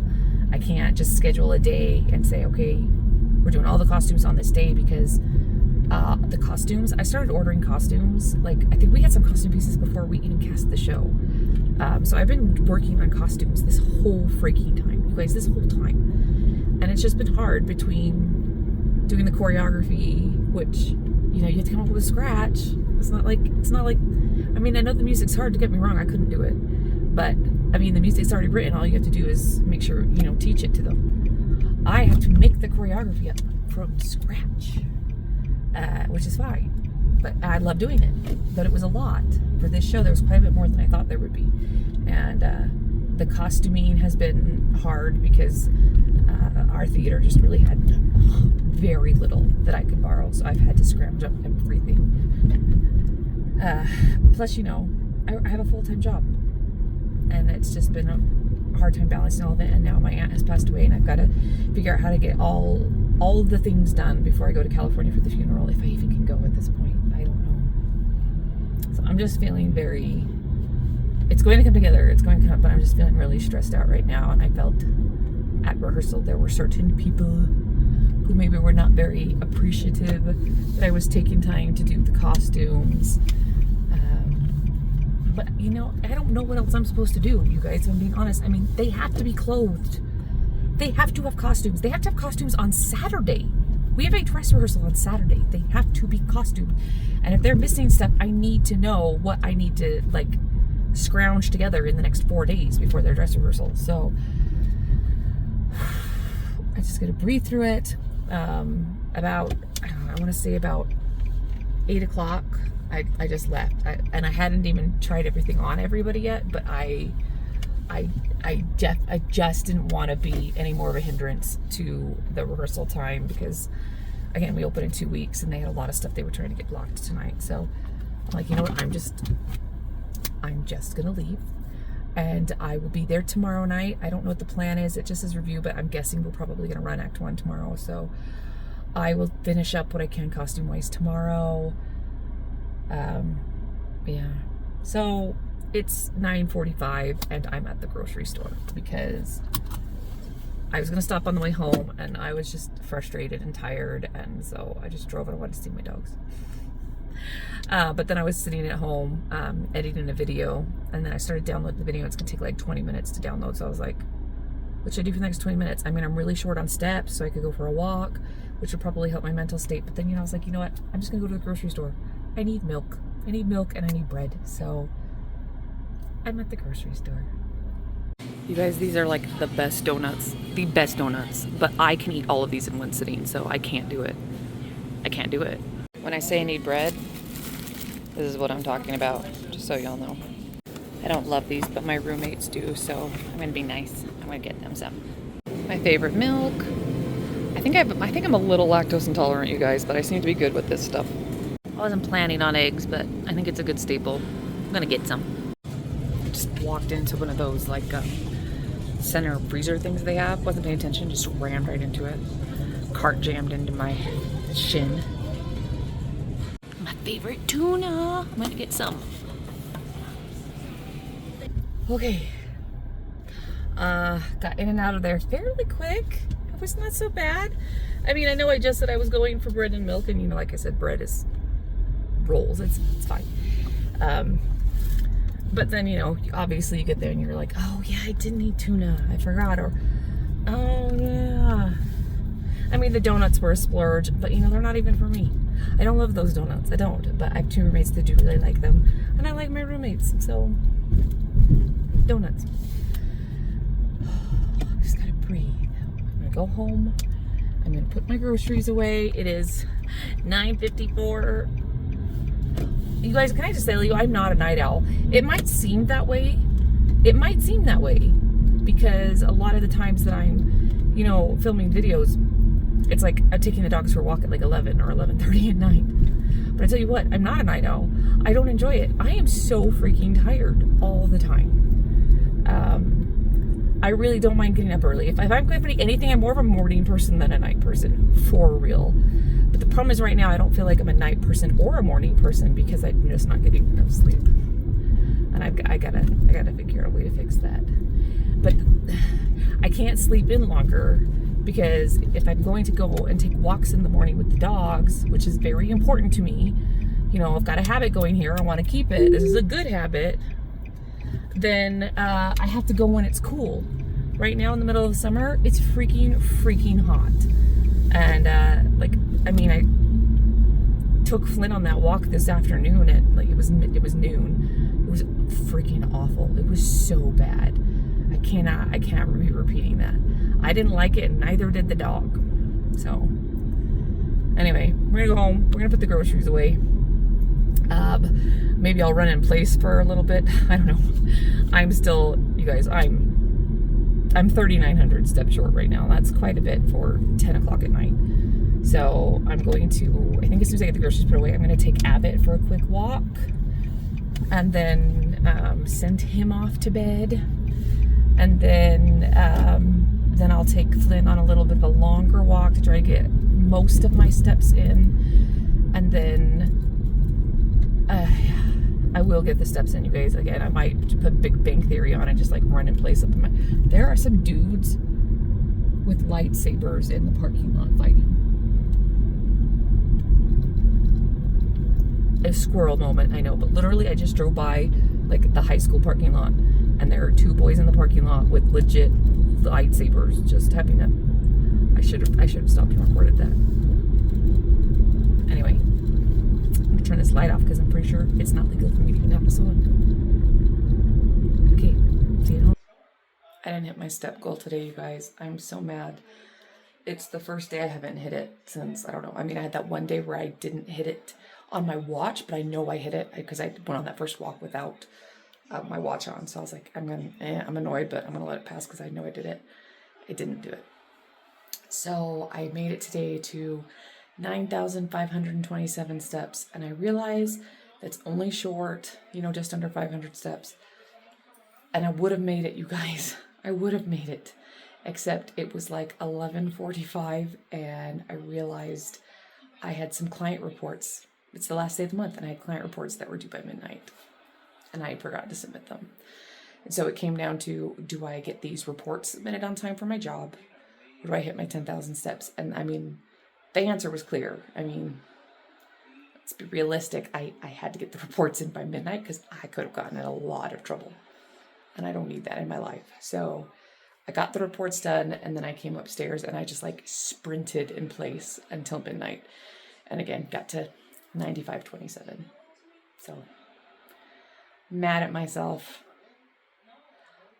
I can't just schedule a day and say, okay, we're doing all the costumes on this day, because the costumes, I started ordering costumes, like, I think we had some costume pieces before we even cast the show. So I've been working on costumes this whole freaking time, you guys, this whole time. And it's just been hard between doing the choreography, which, you know, you have to come up with a scratch. It's not like, I mean, I know the music's hard, to get me wrong, I couldn't do it. But, I mean, the music's already written, all you have to do is make sure, you know, teach it to them. I have to make the choreography up from scratch, which is fine. But I love doing it. But it was a lot. For this show, there was quite a bit more than I thought there would be. And the costuming has been hard because our theater just really had very little that I could borrow. So I've had to scrounge up everything. Plus, you know, I have a full-time job. and it's just been a hard time balancing all of it. And now my aunt has passed away, and I've got to figure out how to get all of the things done before I go to California for the funeral, if I even can go at this point. I don't know. So I'm just feeling very, it's going to come together, it's going to come, but I'm just feeling really stressed out right now. And I felt at rehearsal there were certain people who maybe were not very appreciative that I was taking time to do the costumes. But you know, I don't know what else I'm supposed to do, you guys, if I'm being honest. I mean, they have to be clothed. They have to have costumes. They have to have costumes on Saturday. We have a dress rehearsal on Saturday. They have to be costumed. And if they're missing stuff, I need to know what I need to, like, scrounge together in the next 4 days before their dress rehearsal. So I just gotta breathe through it. About, I don't know, I want to say about 8 o'clock, I just left. And I hadn't even tried everything on everybody yet, but I just didn't want to be any more of a hindrance to the rehearsal time, because again, we open in 2 weeks and they had a lot of stuff they were trying to get blocked tonight. So I'm like, you know what, I'm just gonna leave, and I will be there tomorrow night. I don't know what the plan is. It just says review, but I'm guessing we're probably gonna run Act 1 tomorrow. So I will finish up what I can costume wise tomorrow. Yeah. So it's 9:45 and I'm at the grocery store because I was gonna stop on the way home and I was just frustrated and tired, and so I just drove and I wanted to see my dogs. But then I was sitting at home editing a video, and then I started downloading the video. It's gonna take like 20 minutes to download, so I was like, what should I do for the next 20 minutes? I mean, I'm really short on steps, so I could go for a walk, which would probably help my mental state. But then, you know, I was like, you know what, I'm just gonna go to the grocery store. I need milk and I need bread, so I'm at the grocery store. You guys, these are like the best donuts, but I can eat all of these in one sitting, so I can't do it. When I say I need bread, this is what I'm talking about, just so y'all know. I don't love these, but my roommates do, so I'm gonna be nice. I'm gonna get them some. My favorite milk. I think I'm a little lactose intolerant, you guys, but I seem to be good with this stuff. I wasn't planning on eggs, but I think it's a good staple. I'm gonna get some. Just walked into one of those like center freezer things they have. Wasn't paying attention, just rammed right into it. Cart jammed into my shin. My favorite tuna. I'm gonna get some. Okay. Got in and out of there fairly quick. It was not so bad. I mean, I know I just said I was going for bread and milk, and you know, like I said, bread is rolls. It's fine. But then, you know, obviously you get there and you're like, oh yeah, I didn't eat tuna. I forgot. Or, oh yeah. I mean, the donuts were a splurge, but you know, they're not even for me. I don't love those donuts. I don't. But I have 2 roommates that do really like them. And I like my roommates. So, donuts. I just gotta breathe. I'm gonna go home. I'm gonna put my groceries away. It is 9:54. You guys, can I just say, I'm not a night owl. It might seem that way. Because a lot of the times that I'm, you know, filming videos, it's like I'm taking the dogs for a walk at like 11 or 11:30 at night. But I tell you what, I'm not a night owl. I don't enjoy it. I am so freaking tired all the time. I really don't mind getting up early. If I'm going to do anything, I'm more of a morning person than a night person, for real. But the problem is right now I don't feel like I'm a night person or a morning person because I'm just not getting enough sleep. And I gotta figure out a way to fix that. But I can't sleep in longer because if I'm going to go and take walks in the morning with the dogs, which is very important to me, you know, I've got a habit going here, I want to keep it, this is a good habit, then I have to go when it's cool. Right now in the middle of the summer, it's freaking hot. And I took Flynn on that walk this afternoon at it was noon. It was freaking awful. It was so bad. I can't be repeating that. I didn't like it, and neither did the dog. So anyway, we're gonna go home. We're gonna put the groceries away. Maybe I'll run in place for a little bit. I don't know. I'm 3,900 steps short right now. That's quite a bit for 10 o'clock at night. So I'm going to, I think as soon as I get the groceries put away, I'm going to take Abbott for a quick walk. And then send him off to bed, and then I'll take Flynn on a little bit of a longer walk to try to get most of my steps in, and then I will get the steps in, you guys. Again, I might put Big Bang Theory on and just like run in place up in my... There are some dudes with lightsabers in the parking lot fighting. A squirrel moment, I know, but literally I just drove by like the high school parking lot, and there are two boys in the parking lot with legit lightsabers just having a... I should have stopped and recorded that. Anyway, I'm gonna turn this light off because I'm pretty sure it's not legal for me to even have this on. Okay, see you. I didn't hit my step goal today, you guys. I'm so mad. It's the first day I haven't hit it since, I don't know. I mean, I had that one day where I didn't hit it on my watch, but I know I hit it because I went on that first walk without my watch on. So I was like, I'm annoyed, but I'm gonna let it pass because I know I did it. I didn't do it. So I made it today to 9,527 steps, and I realize that's only short, just under 500 steps. And I would have made it, you guys. I would have made it, except it was like 11:45, and I realized I had some client reports. It's the last day of the month, and I had client reports that were due by midnight, and I forgot to submit them. And so it came down to, do I get these reports submitted on time for my job? Or do I hit my 10,000 steps? And I mean, the answer was clear. I mean, let's be realistic. I had to get the reports in by midnight because I could have gotten in a lot of trouble. And I don't need that in my life. So I got the reports done, and then I came upstairs and I just like sprinted in place until midnight. And again, got to 9527. So mad at myself.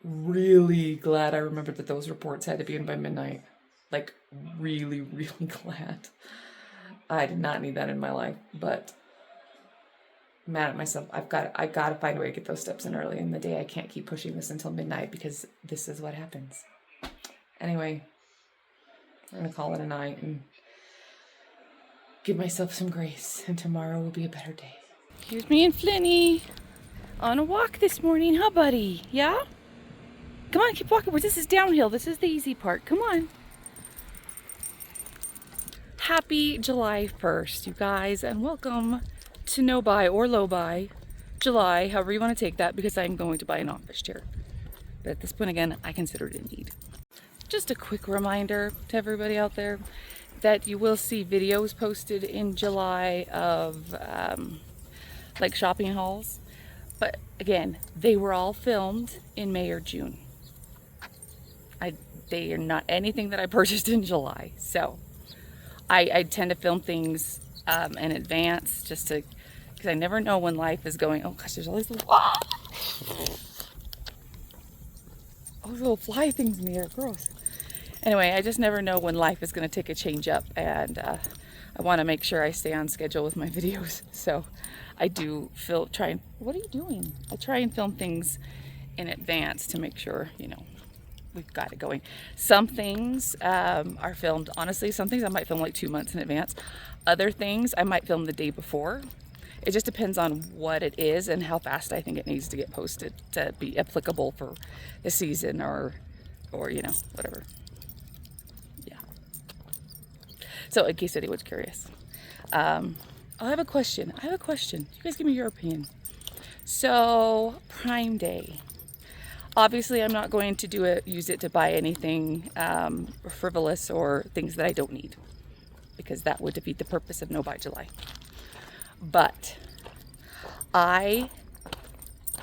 Really glad I remembered that those reports had to be in by midnight. Like really, really glad. I did not need that in my life, but mad at myself. I got to find a way to get those steps in early in the day. I can't keep pushing this until midnight because this is what happens. Anyway, I'm going to call it a night and give myself some grace, and tomorrow will be a better day. Here's me and Flinny on a walk this morning, huh, buddy? Yeah? Come on, keep walking. This is downhill. This is the easy part. Come on. Happy July 1st, you guys, and welcome to no buy or low buy July, however you want to take that, because I'm going to buy an office chair. But at this point, again, I consider it a need. Just a quick reminder to everybody out there that you will see videos posted in July of like shopping hauls. But again, they were all filmed in May or June. They are not anything that I purchased in July. So I tend to film things in advance just to, because I never know when life is going. Oh gosh, there's all these little, all these little fly things in the air. Gross. Anyway, I just never know when life is going to take a change up, and I want to make sure I stay on schedule with my videos. So I do what are you doing? I try and film things in advance to make sure, we've got it going. Some things are filmed, honestly, some things I might film like 2 months in advance. Other things I might film the day before. It just depends on what it is and how fast I think it needs to get posted to be applicable for the season or whatever. Yeah. So in case anyone's curious. I have a question. You guys give me your opinion. So Prime Day. Obviously, I'm not going to use it to buy anything frivolous or things that I don't need, because that would defeat the purpose of No Buy July. But I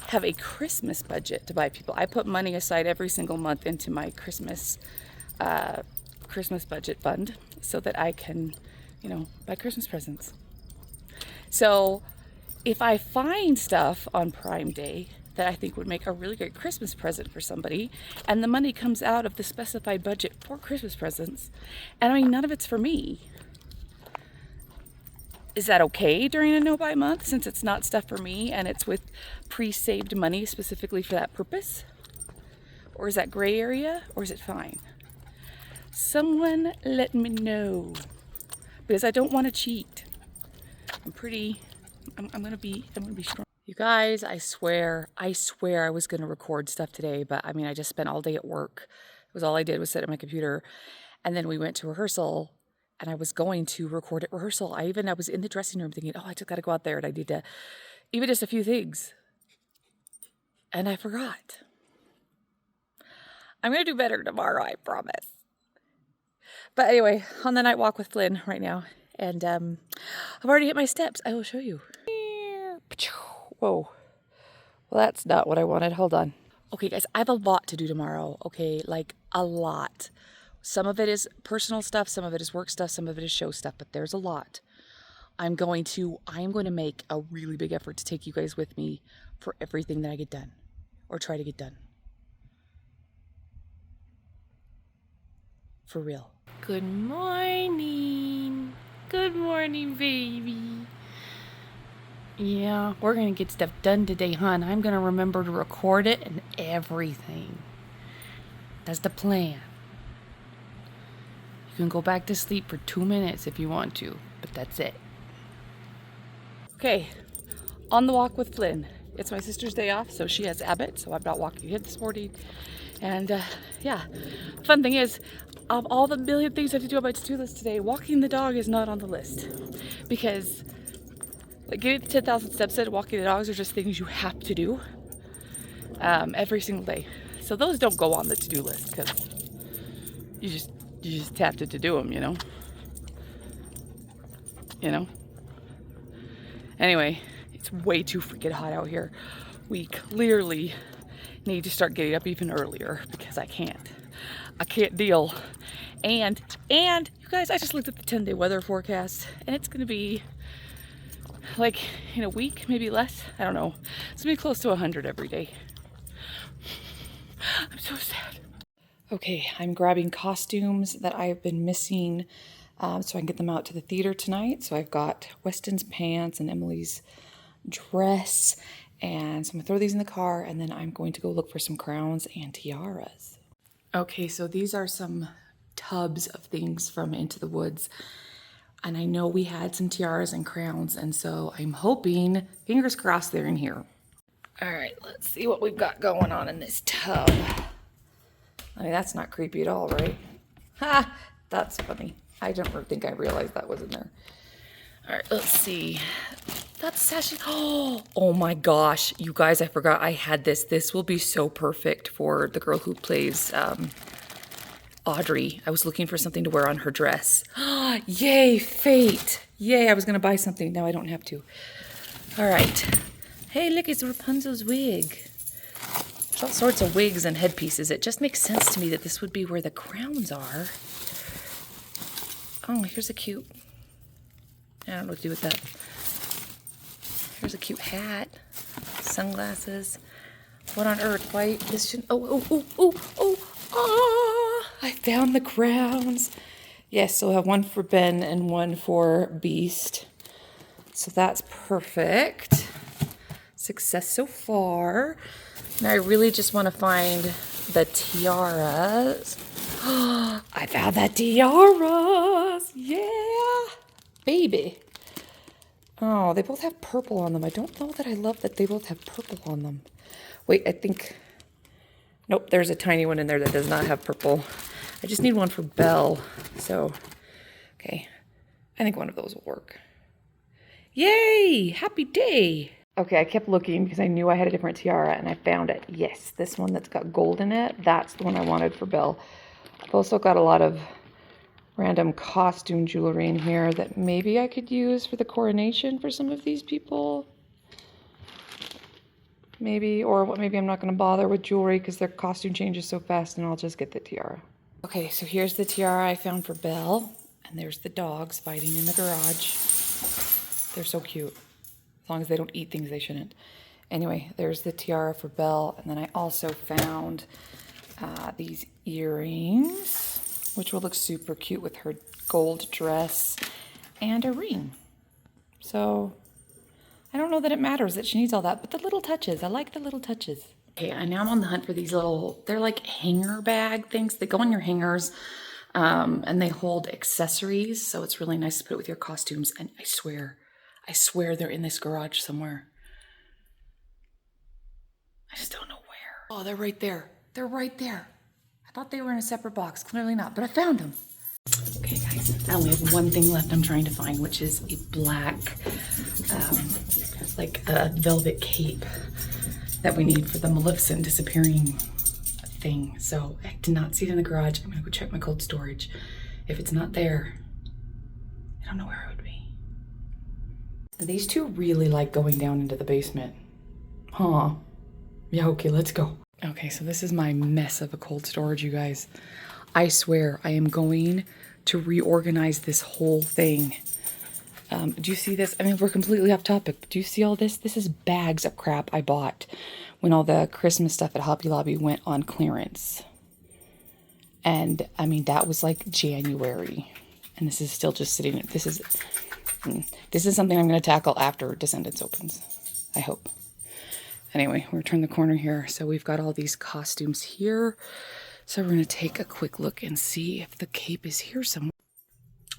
have a Christmas budget to buy people. I put money aside every single month into my Christmas budget fund so that I can, buy Christmas presents. So if I find stuff on Prime Day that I think would make a really great Christmas present for somebody, and the money comes out of the specified budget for Christmas presents, and none of it's for me, is that okay during a no-buy month, since it's not stuff for me and it's with pre-saved money specifically for that purpose? Or is that gray area, or is it fine? Someone let me know, because I don't want to cheat. I'm gonna be strong. You guys, I swear I was going to record stuff today, but I mean, I just spent all day at work. It was all I did was sit at my computer. And then we went to rehearsal and I was going to record at rehearsal. I was in the dressing room thinking, oh, I just got to go out there and I need to, even just a few things. And I forgot. I'm going to do better tomorrow, I promise. But anyway, on the night walk with Flynn right now. And I've already hit my steps. I will show you. Whoa. Well, that's not what I wanted. Hold on. Okay, guys, I have a lot to do tomorrow. Okay, like a lot. Some of it is personal stuff, some of it is work stuff, some of it is show stuff, but there's a lot. I'm going to make a really big effort to take you guys with me for everything that I get done or try to get done. For real. Good morning. Good morning, baby. Yeah, we're going to get stuff done today, hon. I'm going to remember to record it and everything. That's the plan. You can go back to sleep for 2 minutes if you want to, but that's it. Okay, on the walk with Flynn. It's my sister's day off, so she has Abbott, so I'm not walking him this morning. And yeah, fun thing is, of all the million things I have to do on my to-do list today, walking the dog is not on the list. Because like getting the 10,000 steps in, walking the dogs are just things you have to do every single day. So those don't go on the to-do list because you just have to do them, you know? Anyway, it's way too freaking hot out here. We clearly need to start getting up even earlier because I can't deal. And you guys, I just looked at the 10-day weather forecast and it's gonna be like in a week, maybe less. I don't know. It's gonna be close to 100 every day. I'm so sad. Okay, I'm grabbing costumes that I've been missing so I can get them out to the theater tonight. So I've got Weston's pants and Emily's dress. And so I'm gonna throw these in the car and then I'm going to go look for some crowns and tiaras. Okay, so these are some tubs of things from Into the Woods. And I know we had some tiaras and crowns, and so I'm hoping, fingers crossed, they're in here. All right, let's see what we've got going on in this tub. I mean, that's not creepy at all, right? Ha! That's funny. I don't think I realized that was in there. All right, let's see. That's sachet. Oh my gosh, you guys, I forgot I had this. This will be so perfect for the girl who plays Audrey. I was looking for something to wear on her dress. Yay, fate. Yay, I was going to buy something. Now I don't have to. All right. Hey, look, it's Rapunzel's wig. There's all sorts of wigs and headpieces. It just makes sense to me that this would be where the crowns are. Oh, here's a cute... I don't know what to do with that. Here's a cute hat. Sunglasses. What on earth? Why this shouldn't... I found the crowns. Yes, so I have one for Ben and one for Beast. So that's perfect. Success so far. Now I really just want to find the tiaras. I found the tiaras. Yeah. Baby. Oh, they both have purple on them. I don't know that I love that they both have purple on them. Wait, I think... Nope, there's a tiny one in there that does not have purple. I just need one for Belle. So, okay. I think one of those will work. Yay! Happy day! Okay, I kept looking because I knew I had a different tiara and I found it. Yes, this one that's got gold in it. That's the one I wanted for Belle. I've also got a lot of random costume jewelry in here that maybe I could use for the coronation for some of these people. Maybe, or what? Maybe I'm not going to bother with jewelry because their costume changes so fast and I'll just get the tiara. Okay, so here's the tiara I found for Belle. And there's the dogs fighting in the garage. They're so cute. As long as they don't eat things they shouldn't. Anyway, there's the tiara for Belle. And then I also found these earrings, which will look super cute with her gold dress and a ring. So... I don't know that it matters that she needs all that, but the little touches. I like the little touches. Okay, and now I'm on the hunt for these little, they're like hanger bag things. They go on your hangers and they hold accessories. So it's really nice to put it with your costumes. And I swear they're in this garage somewhere. I just don't know where. Oh, they're right there. They're right there. I thought they were in a separate box. Clearly not, but I found them. Okay, guys, I only have one thing left I'm trying to find, which is a black, like a velvet cape that we need for the Maleficent disappearing thing. So I did not see it in the garage. I'm gonna go check my cold storage. If it's not there, I don't know where it would be. These two really like going down into the basement. Huh. Yeah, okay, let's go. Okay, so this is my mess of a cold storage, you guys. I swear I am going to reorganize this whole thing. Do you see this? I mean, we're completely off topic, but do you see all this? This is bags of crap I bought when all the Christmas stuff at Hobby Lobby went on clearance. And I mean, that was like January. And this is still just sitting. This is something I'm going to tackle after Descendants opens, I hope. Anyway, we're turning the corner here. So we've got all these costumes here. So we're going to take a quick look and see if the cape is here somewhere.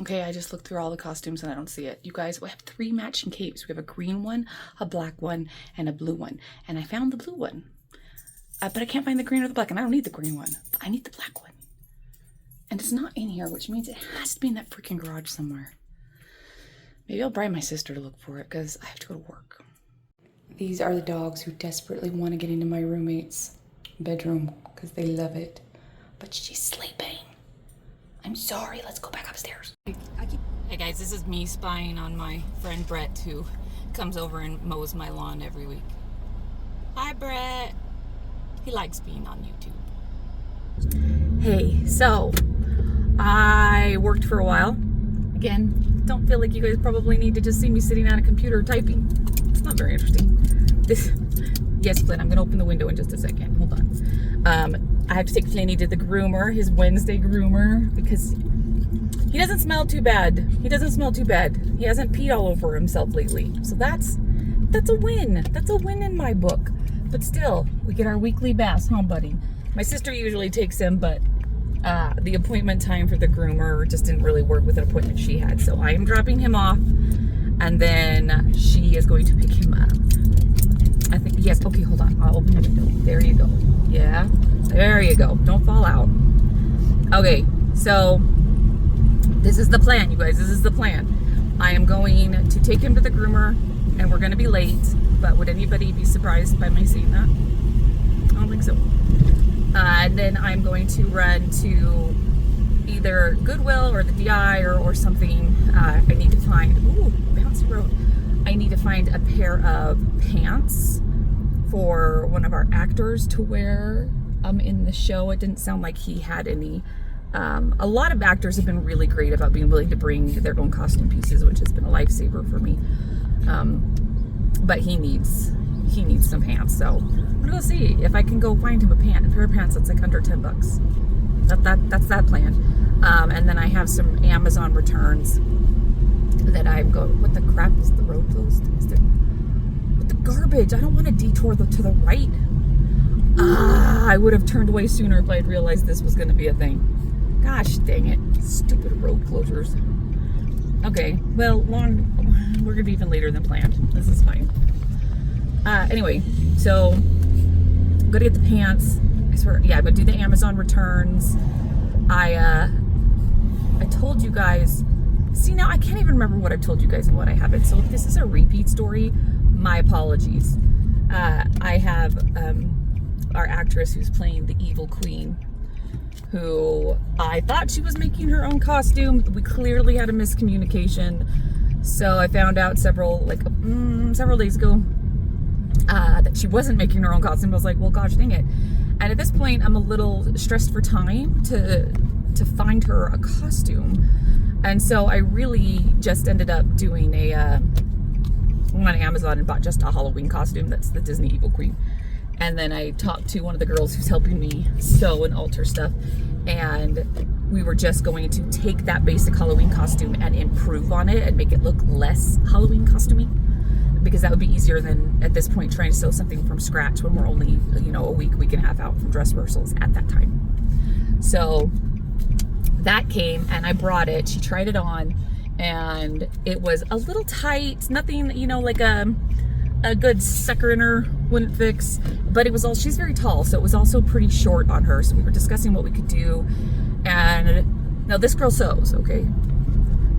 Okay, I just looked through all the costumes and I don't see it. You guys, we have 3 matching capes. We have a green one, a black one, and a blue one. And I found the blue one. But I can't find the green or the black, and I don't need the green one. But I need the black one. And it's not in here, which means it has to be in that freaking garage somewhere. Maybe I'll bribe my sister to look for it, because I have to go to work. These are the dogs who desperately want to get into my roommate's bedroom, because they love it. But she's sleeping. I'm sorry, let's go back upstairs. Hey guys, this is me spying on my friend Brett, who comes over and mows my lawn every week. Hi Brett. He likes being on YouTube. Hey, so I worked for a while. Again, don't feel like you guys probably need to just see me sitting on a computer typing. It's not very interesting. Yes, Clint, I'm gonna open the window in just a second. Hold on. I have to take Flanny to the groomer, his Wednesday groomer, because he doesn't smell too bad. He doesn't smell too bad. He hasn't peed all over himself lately. So that's a win. That's a win in my book. But still, we get our weekly baths, huh, buddy? My sister usually takes him, but the appointment time for the groomer just didn't really work with an appointment she had. So I am dropping him off, and then she is going to pick him up. I think, yes, okay, hold on. I'll open the window. There you go. Yeah, there you go. Don't fall out. Okay, so this is the plan, you guys. This is the plan. I am going to take him to the groomer, and we're going to be late, but would anybody be surprised by my seeing that? I don't think so. And then I'm going to run to either Goodwill or the DI or something. I need to find, ooh, bouncy road. I need to find a pair of pants for one of our actors to wear in the show. It didn't sound like he had any. A lot of actors have been really great about being willing to bring their own costume pieces, which has been a lifesaver for me. But he needs some pants, so I'm gonna go see if I can go find him a pair of pants that's like under $10. That's that plan. And then I have some Amazon returns that I'm going. What the crap is the road closed? With the garbage, I don't want to detour to the right. I would have turned away sooner if I had realized this was going to be a thing. Gosh dang it, stupid road closures. Okay, well, we're gonna be even later than planned. This is fine. Anyway, so I'm gonna get the pants. I swear, yeah, I'm gonna do the Amazon returns. I told you guys. See, now I can't even remember what I've told you guys and what I haven't. So if this is a repeat story, my apologies. I have our actress who's playing the evil queen, who I thought she was making her own costume. We clearly had a miscommunication. So I found out several days ago that she wasn't making her own costume. I was like, well, gosh dang it. And at this point, I'm a little stressed for time to find her a costume. And so I really just ended up doing went on Amazon and bought just a Halloween costume. That's the Disney Evil Queen. And then I talked to one of the girls who's helping me sew and alter stuff. And we were just going to take that basic Halloween costume and improve on it and make it look less Halloween costumey. Because that would be easier than, at this point, trying to sew something from scratch when we're only, a week and a half out from dress rehearsals at that time. So that came and I brought it. She tried it on and it was a little tight. Nothing, like a good sucker in her wouldn't fix, but it was all, she's very tall, so it was also pretty short on her. So we were discussing what we could do. And now this girl sews, okay?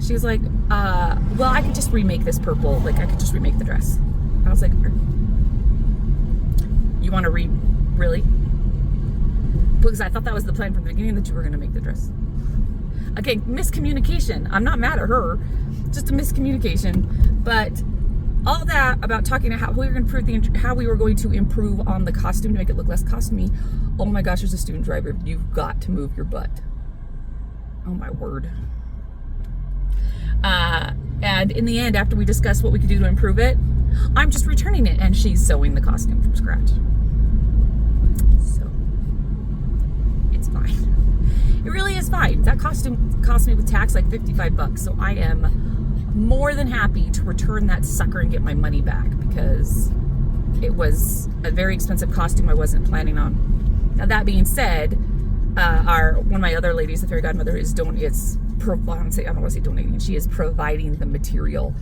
She was like, well, I could just remake this purple. Like, I could just remake the dress. I was like, you want to really? Because I thought that was the plan from the beginning, that you were going to make the dress. Okay, miscommunication. I'm not mad at her, just a miscommunication. But all that about talking about how we were going to improve how we were going to improve on the costume to make it look less costumey. Oh my gosh, there's a student driver. You've got to move your butt. Oh my word. And in the end, after we discussed what we could do to improve it, I'm just returning it, and she's sewing the costume from scratch. So it's fine. It really is fine. That costume cost me with tax like $55, so I am more than happy to return that sucker and get my money back, because it was a very expensive costume I wasn't planning on. Now that being said, one of my other ladies, the fairy godmother, I don't want to say donating. She is providing the material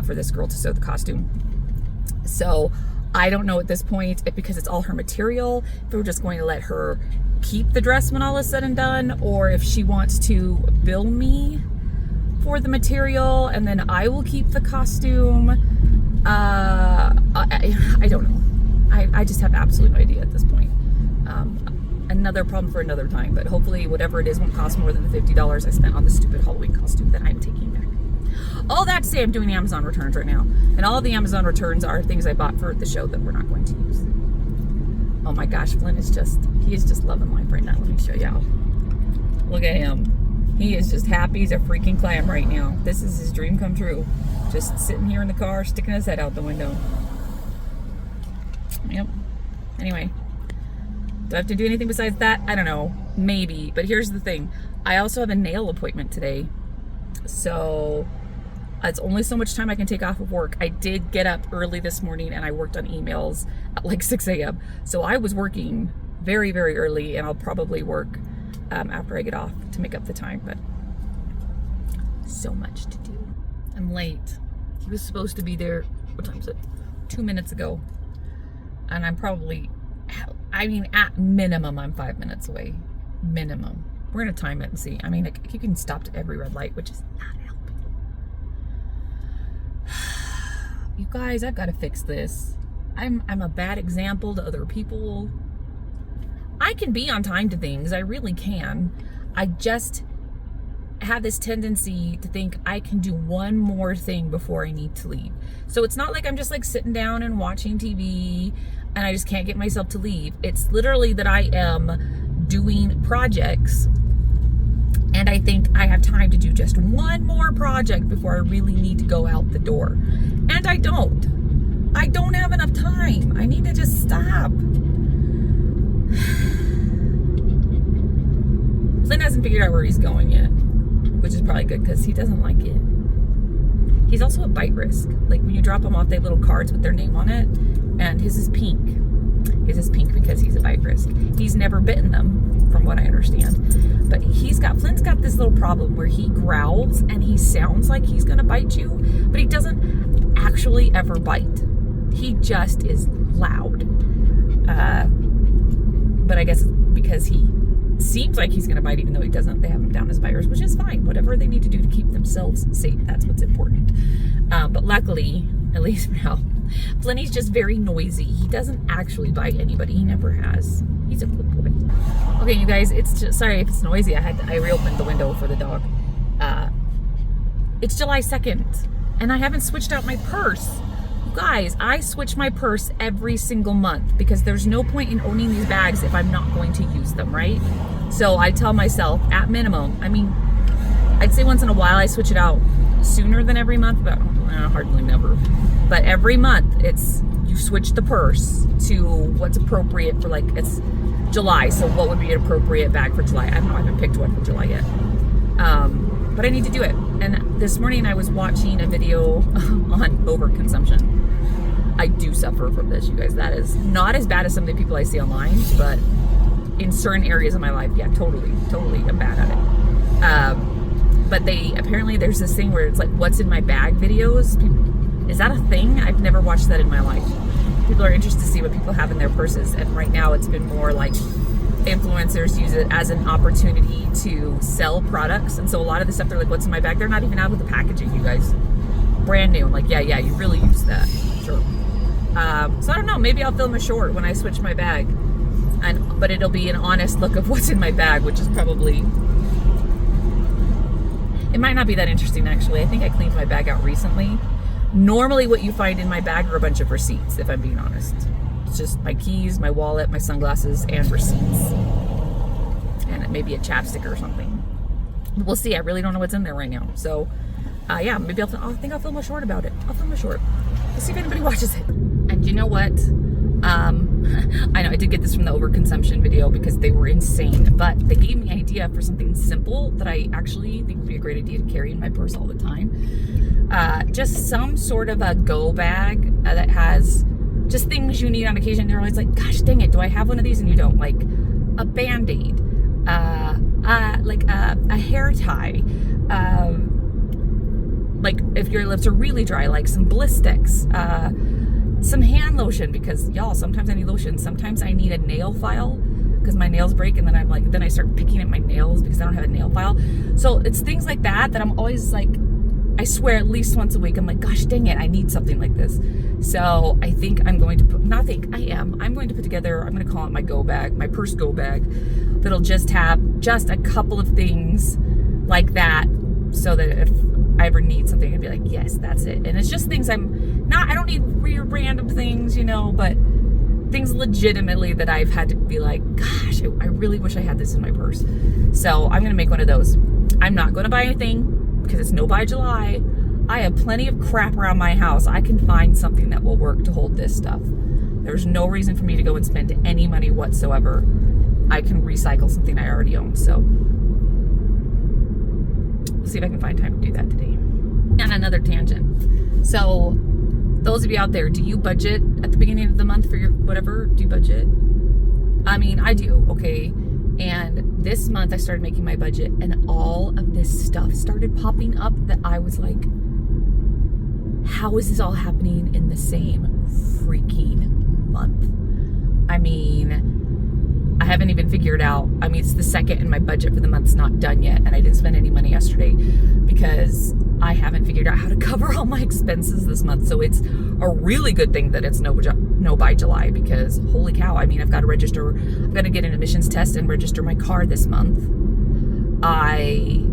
for this girl to sew the costume. So I don't know at this point if, because it's all her material, if we're just going to let her keep the dress when all is said and done, or if she wants to bill me for the material and then I will keep the costume. I don't know. I just have absolutely no idea at this point. Another problem for another time, but hopefully whatever it is won't cost more than the $50 I spent on the stupid Halloween costume that I'm taking back. All that to say, I'm doing Amazon returns right now, and all the Amazon returns are things I bought for the show that we're not going to use. Oh my gosh, Flynn is he is just loving life right now. Let me show y'all. Look at him. He is just happy as a freaking clam right now. This is his dream come true. Just sitting here in the car, sticking his head out the window. Yep. Anyway. Do I have to do anything besides that? I don't know. Maybe. But here's the thing. I also have a nail appointment today. So it's only so much time I can take off of work. I did get up early this morning and I worked on emails at like 6 a.m. So I was working very, very early, and I'll probably work after I get off to make up the time. But so much to do. I'm late. He was supposed to be there, what time is it? 2 minutes ago. And I'm probably... at minimum, I'm 5 minutes away. Minimum. We're going to time it and see. I mean, you can stop at every red light, which is not helping. You guys, I've got to fix this. I'm a bad example to other people. I can be on time to things. I really can. I just have this tendency to think I can do one more thing before I need to leave. So it's not like I'm just like sitting down and watching TV and I just can't get myself to leave. It's literally that I am doing projects and I think I have time to do just one more project before I really need to go out the door. And I don't. I don't have enough time. I need to just stop. Flynn hasn't figured out where he's going yet, which is probably good because he doesn't like it. He's also a bite risk. Like when you drop them off, they have little cards with their name on it, and his is pink. His is pink because he's a bite risk. He's never bitten them, from what I understand. But Flynn's got this little problem where he growls and he sounds like he's gonna bite you, but he doesn't actually ever bite. He just is loud. But I guess because he seems like he's gonna bite even though he doesn't, they have him down as biters, which is fine. Whatever they need to do to keep themselves safe, that's what's important. But luckily, at least for now, Flinny's just very noisy. He doesn't actually bite anybody. He never has. He's a good boy. Okay, you guys, it's just, sorry if it's noisy. I reopened the window for the dog. It's July 2nd, and I haven't switched out my purse. You guys, I switch my purse every single month because there's no point in owning these bags if I'm not going to use them, right? So I tell myself, at minimum, I mean, I'd say once in a while I switch it out sooner than every month, but hardly never. But every month, you switch the purse to what's appropriate for, like, it's July, so what would be an appropriate bag for July? I don't know, I haven't picked one for July yet. But I need to do it. And this morning I was watching a video on overconsumption. I do suffer from this, you guys. That is not as bad as some of the people I see online, but in certain areas of my life, yeah, totally I'm bad at it. But apparently there's this thing where it's like, what's in my bag videos. Is that a thing? I've never watched that in my life. people are interested to see what people have in their purses. And right now it's been more like influencers use it as an opportunity to sell products. And so a lot of the stuff, they're like, what's in my bag? They're not even out with the packaging, you guys. Brand new. I'm like, yeah, you really use that. Sure. So I don't know, maybe I'll film a short when I switch my bag. But it'll be an honest look of what's in my bag, which is probably, it might not be that interesting actually. I think I cleaned my bag out recently. Normally what you find in my bag are a bunch of receipts, if I'm being honest. It's just my keys, my wallet, my sunglasses, and receipts. And maybe a chapstick or something. But we'll see, I really don't know what's in there right now. So yeah, maybe I think I'll film a short about it. I'll film a short. Let's see if anybody watches it. And you know what? I know I did get this from the overconsumption video because they were insane, but they gave me an idea for something simple that I actually think would be a great idea to carry in my purse all the time. Just some sort of a go bag that has just things you need on occasion. They're always like, gosh dang it, do I have one of these? And you don't. Like a Band-Aid, like a hair tie, like if your lips are really dry, like some Bliss sticks, some hand lotion, because y'all, sometimes I need lotion. Sometimes I need a nail file because my nails break, and then I start picking at my nails because I don't have a nail file. So it's things like that I'm always like, I swear at least once a week, I'm like, gosh dang it, I need something like this. So I think I'm going to put, I'm going to put together, I'm going to call it my go bag, my purse go bag, that'll just have just a couple of things like that, so that if I ever need something, I'd be like, yes, that's it. And it's just things I don't need weird random things, you know, but things legitimately that I've had to be like, gosh, I really wish I had this in my purse. So I'm going to make one of those. I'm not going to buy anything because it's no buy July. I have plenty of crap around my house. I can find something that will work to hold this stuff. There's no reason for me to go and spend any money whatsoever. I can recycle something I already own. So see if I can find time to do that today. And another tangent. So those of you out there, do you budget at the beginning of the month for your whatever? Do you budget? I mean, I do, okay? And this month I started making my budget, and all of this stuff started popping up that I was like, how is this all happening in the same freaking month? I mean, I haven't even figured out. I mean, it's the second and my budget for the month's not done yet, and I didn't spend any money yesterday because I haven't figured out how to cover all my expenses this month. So it's a really good thing that it's no buy July, because holy cow, I mean, I've got to get an emissions test and register my car this month. I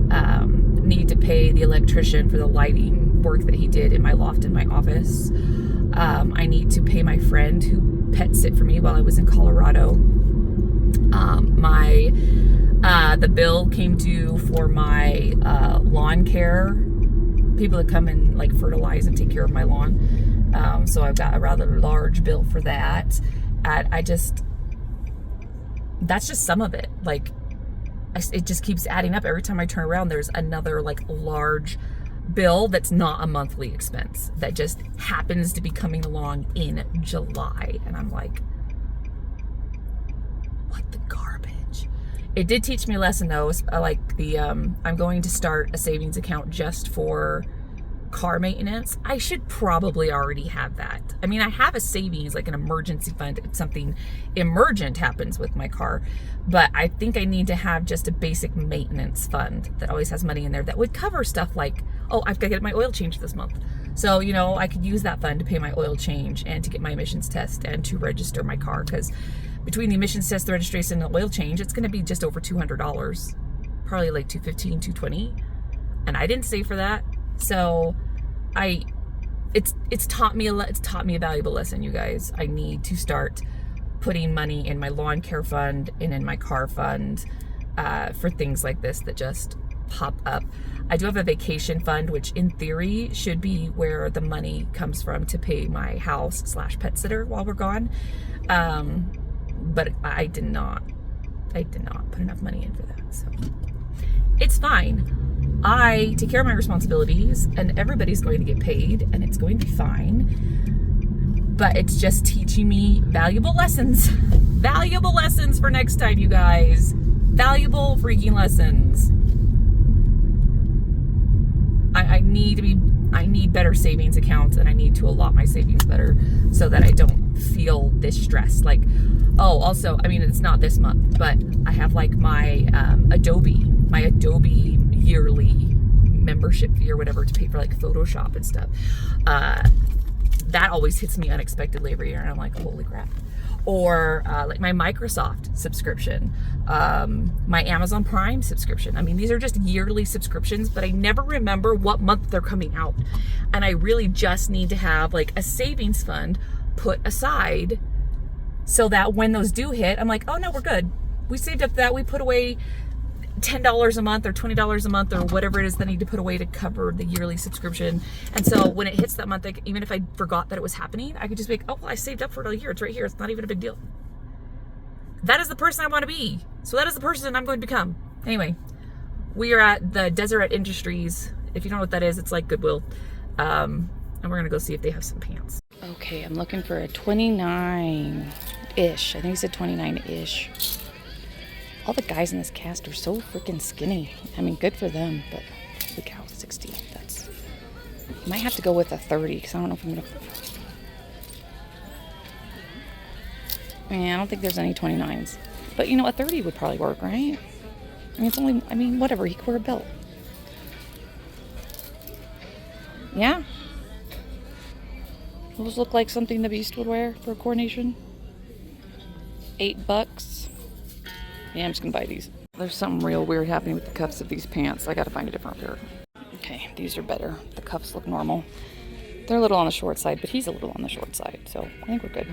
need to pay the electrician for the lighting work that he did in my loft in my office. I need to pay my friend who pet sit for me while I was in Colorado. The bill came due for my lawn care, people that come and like fertilize and take care of my lawn. So I've got a rather large bill for that. That's just some of it. Like, it just keeps adding up. Every time I turn around, there's another like large bill that's not a monthly expense that just happens to be coming along in July. And I'm like, what the garbage? It did teach me a lesson though. Like I'm going to start a savings account just for car maintenance. I should probably already have that. I mean, I have a savings, like an emergency fund if something emergent happens with my car, but I think I need to have just a basic maintenance fund that always has money in there that would cover stuff like, oh, I've got to get my oil changed this month. So, you know, I could use that fund to pay my oil change and to get my emissions test and to register my car, because between the emissions test, the registration, and the oil change, it's going to be just over $200, probably like $215, $220, and I didn't save for that. So it's taught me a valuable lesson, you guys. I need to start putting money in my lawn care fund and in my car fund for things like this that just pop up. I do have a vacation fund, which in theory should be where the money comes from to pay my house / pet sitter while we're gone. But I did not put enough money in for that. So it's fine. I take care of my responsibilities, and everybody's going to get paid, and it's going to be fine. But it's just teaching me valuable lessons. Valuable lessons for next time, you guys. Valuable freaking lessons. I need better savings accounts, and I need to allot my savings better so that I don't feel this stress. Like, oh, also, I mean, it's not this month, but I have like my Adobe yearly membership fee or whatever to pay for like Photoshop and stuff. That always hits me unexpectedly every year, and I'm like, holy crap. Or like my Microsoft subscription, my Amazon Prime subscription. I mean, these are just yearly subscriptions, but I never remember what month they're coming out. And I really just need to have like a savings fund put aside so that when those do hit, I'm like, oh no, we're good. We saved up that, we put away $10 a month or $20 a month or whatever it is that I need to put away to cover the yearly subscription. And so when it hits that month, like, even if I forgot that it was happening, I could just be like, oh, well, I saved up for it all year. It's right here. It's not even a big deal. That is the person I want to be. So that is the person I'm going to become. Anyway, we are at the Deseret Industries. If you don't know what that is, it's like Goodwill. And we're going to go see if they have some pants. Okay, I'm looking for a 29-ish. I think he said 29-ish. All the guys in this cast are so freaking skinny. I mean, good for them, but holy cow, 60. That's... I might have to go with a 30, because I don't know if I'm going to... I don't think there's any 29s. But, you know, a 30 would probably work, right? I mean, it's only... I mean, whatever. He could wear a belt. Yeah? Those look like something the Beast would wear for a coronation. $8. Yeah, I'm just gonna buy these. There's something real weird happening with the cuffs of these pants. I gotta find a different pair. Okay, these are better. The cuffs look normal. They're a little on the short side, but he's a little on the short side, so I think we're good.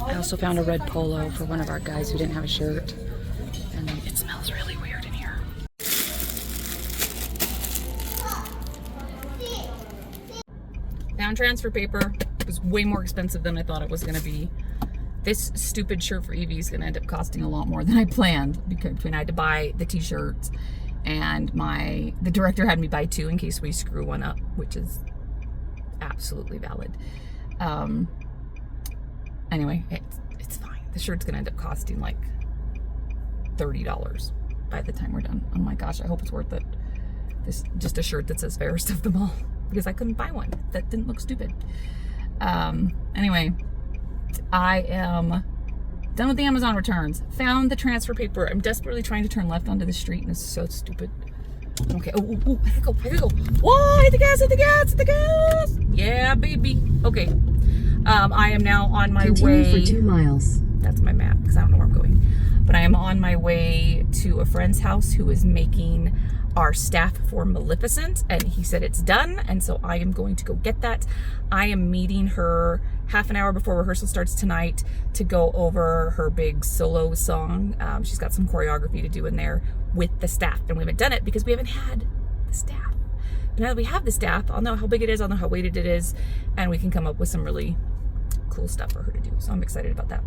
I also found a red polo for one of our guys who didn't have a shirt. And it smells really weird in here. Found transfer paper. It was way more expensive than I thought it was gonna be. This stupid shirt for Evie is going to end up costing a lot more than I planned, because I had to buy the t-shirts, and the director had me buy 2 in case we screw one up, which is absolutely valid. Anyway, it's fine. The shirt's going to end up costing like $30 by the time we're done. Oh my gosh, I hope it's worth it. This just a shirt that says fairest of them all, because I couldn't buy one. That didn't look stupid. Anyway, I am done with the Amazon returns. Found the transfer paper. I'm desperately trying to turn left onto the street, and it's so stupid. Okay. Oh, I gotta go. Whoa, hit the gas, hit the gas, hit the gas. Yeah, baby. Okay. I am now on my way. For 2 miles. That's my map, because I don't know where I'm going. But I am on my way to a friend's house who is making our staff for Maleficent, and he said it's done, and so I am going to go get that. I am meeting her half an hour before rehearsal starts tonight to go over her big solo song. She's got some choreography to do in there with the staff, and we haven't done it because we haven't had the staff. But now that we have the staff, I'll know how big it is, I'll know how weighted it is, and we can come up with some really cool stuff for her to do. So I'm excited about that.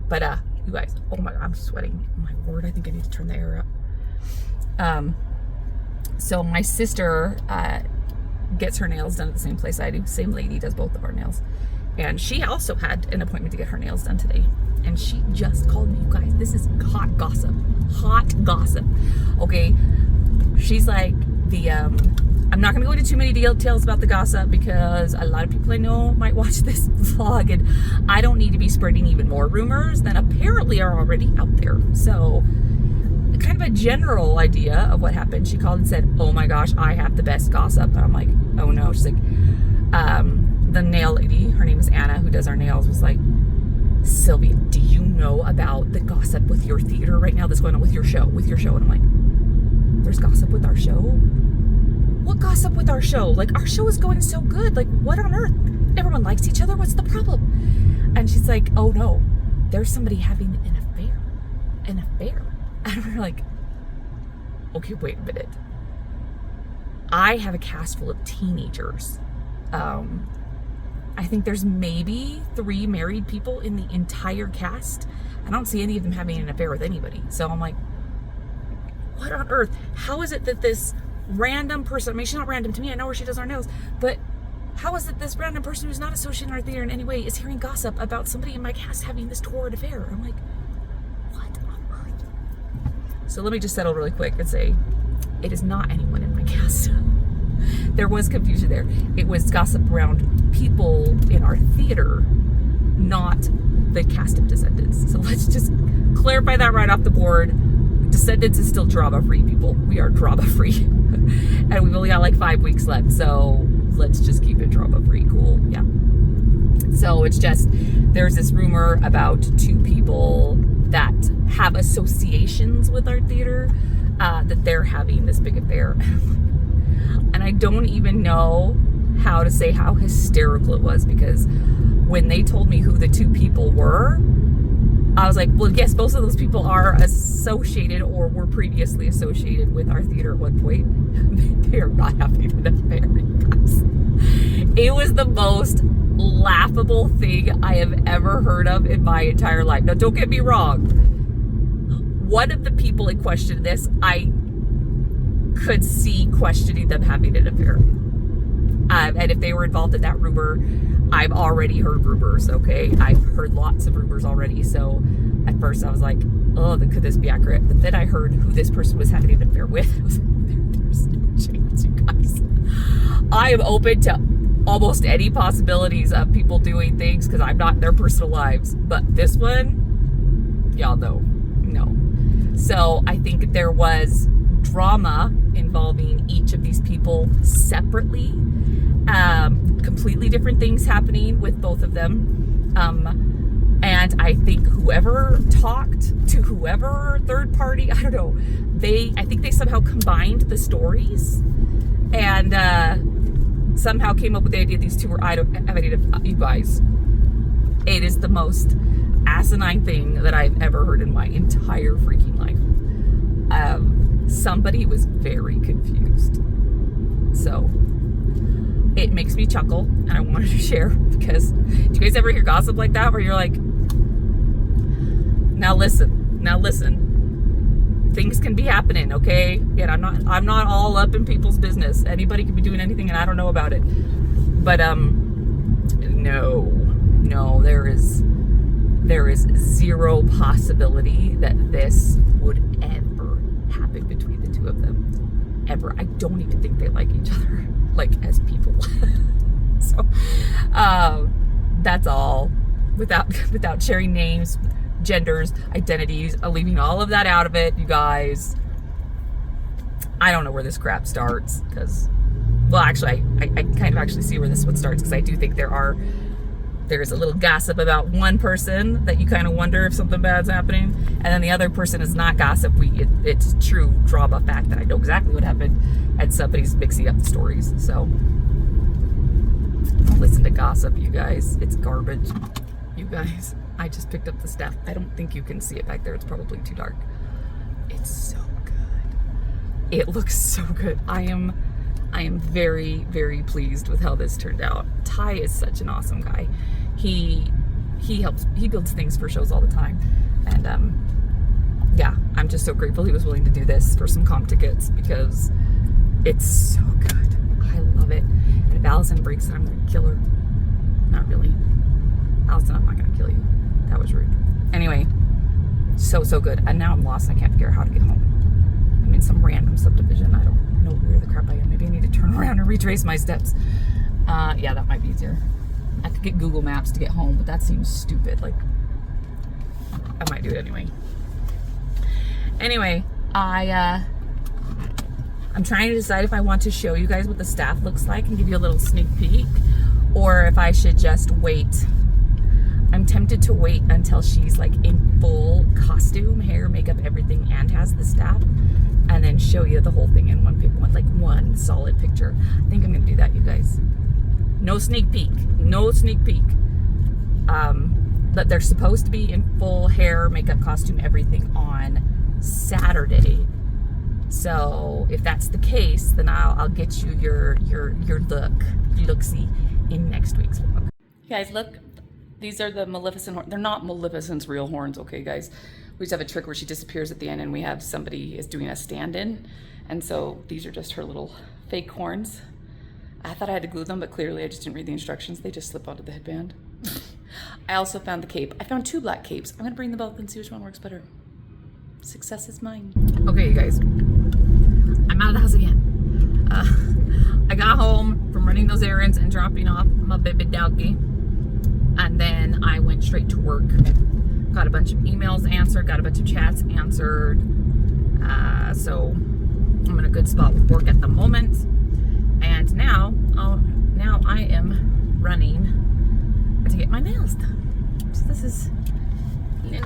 But you guys, oh my God, I'm sweating. Oh my word, I think I need to turn the air up. So my sister gets her nails done at the same place I do. Same lady does both of our nails. And she also had an appointment to get her nails done today. And she just called me. You guys, this is hot gossip. Hot gossip. Okay. She's like, I'm not going to go into too many details about the gossip, because a lot of people I know might watch this vlog, and I don't need to be spreading even more rumors than apparently are already out there. So, kind of a general idea of what happened. She called and said, oh my gosh, I have the best gossip. And I'm like, oh no. She's like, the nail lady, her name is Anna, who does our nails, was like, Sylvia, do you know about the gossip with your theater right now that's going on with your show? And I'm like, there's gossip with our show? What gossip with our show? Like, our show is going so good. Like, what on earth? Everyone likes each other. What's the problem? And she's like, oh no, there's somebody having an affair. And we're like, okay, wait a minute. I have a cast full of teenagers. I think there's maybe 3 married people in the entire cast. I don't see any of them having an affair with anybody. So I'm like, what on earth? How is it that this random person, I mean, she's not random to me, I know where she does our nails, but how is it this random person who's not associated in our theater in any way is hearing gossip about somebody in my cast having this torrid affair? I'm like, what on earth? So let me just settle really quick and say, it is not anyone in my cast. There was confusion there. It was gossip around people in our theater not the cast of Descendants. So let's just clarify that right off the board. Descendants is still drama-free, people. We are drama-free. And we've only got like 5 weeks left, so let's just keep it drama-free. Cool, yeah. So it's just, there's this rumor about 2 people that have associations with our theater, that they're having this big affair. And I don't even know how to say how hysterical it was, because when they told me who the 2 people were, I was like, well, yes, both of those people are associated or were previously associated with our theater at one point. They are not having an affair, guys. It was the most laughable thing I have ever heard of in my entire life. Now, don't get me wrong. One of the people in question this, I could see questioning them having an affair. And if they were involved in that rumor, I've already heard rumors, okay? I've heard lots of rumors already. So at first I was like, oh, could this be accurate? But then I heard who this person was having an affair with. I was like, there's no chance, you guys. I am open to almost any possibilities of people doing things because I'm not in their personal lives. But this one, y'all know, no. So I think there was drama involving each of these people separately. Completely different things happening with both of them. And I think whoever talked to whoever third party, I don't know, I think they somehow combined the stories and somehow came up with the idea these 2 were, I don't have any of you guys. It is the most asinine thing that I've ever heard in my entire freaking life. Somebody was very confused. So it makes me chuckle, and I wanted to share, because do you guys ever hear gossip like that where you're like, now listen, things can be happening, okay? Yet I'm not all up in people's business. Anybody could be doing anything and I don't know about it. But no, there is zero possibility that this would ever happen between the 2 of them. Ever. I don't even think they like each other, like, as people. So that's all, without sharing names, genders, identities, leaving all of that out of it, you guys. I don't know where this crap starts, because, well, actually I kind of actually see where this one starts, because I do think there's a little gossip about one person that you kind of wonder if something bad's happening, and then the other person is not gossip. It's true drama fact that I know exactly what happened, and somebody's mixing up the stories. So don't listen to gossip, you guys. It's garbage. You guys, I just picked up the staff. I don't think you can see it back there. It's probably too dark. It's so good. It looks so good. I am very, very pleased with how this turned out. Ty is such an awesome guy. He builds things for shows all the time. And yeah, I'm just so grateful he was willing to do this for some comp tickets, because it's so good. I love it. And if Allison breaks it, I'm gonna kill her. Not really. Allison, I'm not gonna kill you. That was rude. Anyway, so good. And now I'm lost and I can't figure out how to get home. I'm in some random subdivision. I don't know where the crap I am. Maybe I need to turn around and retrace my steps. Yeah, that might be easier. I could get Google Maps to get home, but that seems stupid. Like, I might do it anyway. Anyway, I'm trying to decide if I want to show you guys what the staff looks like and give you a little sneak peek, or if I should just wait. I'm tempted to wait until she's like in full costume, hair, makeup, everything, and has the staff, and then show you the whole thing in one solid picture. I think I'm gonna do that, you guys. No sneak peek. But they're supposed to be in full hair, makeup, costume, everything on Saturday. So if that's the case, then I'll get you your look-see in next week's vlog. Guys, look. These are the Maleficent horns. They're not Maleficent's real horns, okay, guys? We just have a trick where she disappears at the end, and we have somebody is doing a stand-in. And so these are just her little fake horns. I thought I had to glue them, but clearly I just didn't read the instructions. They just slip onto the headband. I also found the cape. I found 2 black capes. I'm gonna bring them both and see which one works better. Success is mine. Okay, you guys. I'm out of the house again. I got home from running those errands and dropping off my baby doggy. And then I went straight to work. Got a bunch of emails answered, got a bunch of chats answered. So I'm in a good spot with work at the moment. And now I am running to get my nails done. So this is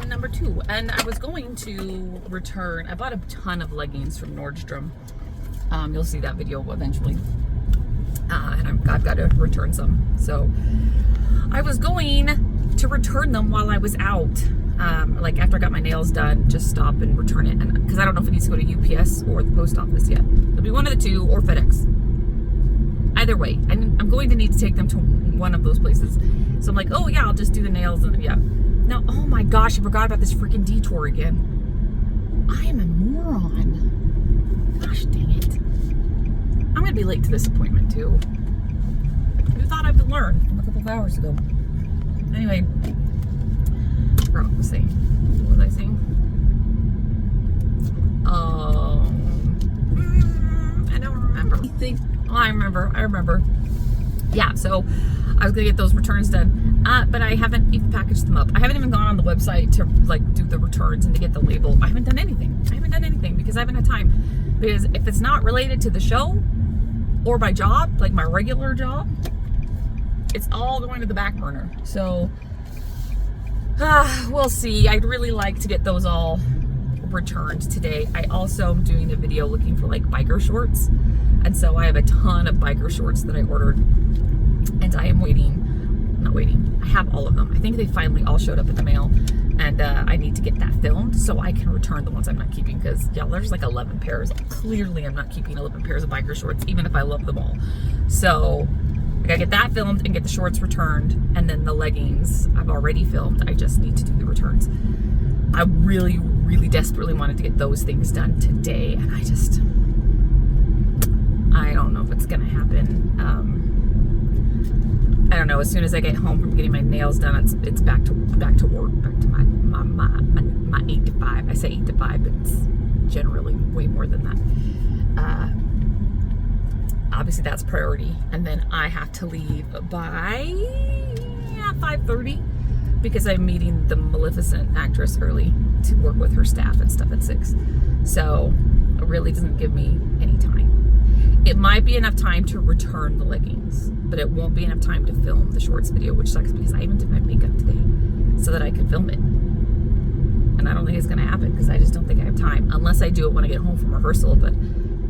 number 2. And I was going to return, I bought a ton of leggings from Nordstrom. You'll see that video eventually. And I've got to return some. So I was going to return them while I was out. Like after I got my nails done, just stop and return it. And because I don't know if it needs to go to UPS or the post office yet. It'll be one of the two, or FedEx. Either way, I'm going to need to take them to one of those places. So I'm like, oh yeah, I'll just do the nails and yeah. Now, oh my gosh, I forgot about this freaking detour again. I am a moron. Gosh dang it. I'm gonna be late to this appointment too. Who thought I would learn from a couple of hours ago? Anyway, I forgot what I was saying. What was I saying? I don't remember. I remember. Yeah, so I was gonna get those returns done, but I haven't even packaged them up. I haven't even gone on the website to like do the returns and to get the label. I haven't done anything because I haven't had time. Because if it's not related to the show or my job, like my regular job, it's all going to the back burner. So we'll see. I'd really like to get those all returned today. I also am doing a video looking for like biker shorts, and so I have a ton of biker shorts that I ordered, and I am not waiting. I have all of them. I think they finally all showed up in the mail, and I need to get that filmed so I can return the ones I'm not keeping, because yeah, there's like 11 pairs. Clearly I'm not keeping 11 pairs of biker shorts, even if I love them all. So I gotta get that filmed and get the shorts returned, and then the leggings I've already filmed. I just need to do the returns. I really desperately wanted to get those things done today, and I don't know if it's gonna happen. I don't know. As soon as I get home from getting my nails done, it's back to work, back to my 8 to 5. I say 8 to 5, but it's generally way more than that. Obviously that's priority, and then I have to leave by 5:30 because I'm meeting the Maleficent actress early to work with her staff and stuff at 6. So it really doesn't give me any time. It might be enough time to return the leggings, but it won't be enough time to film the shorts video, which sucks because I even did my makeup today so that I could film it. And I don't think it's gonna happen because I just don't think I have time, unless I do it when I get home from rehearsal. But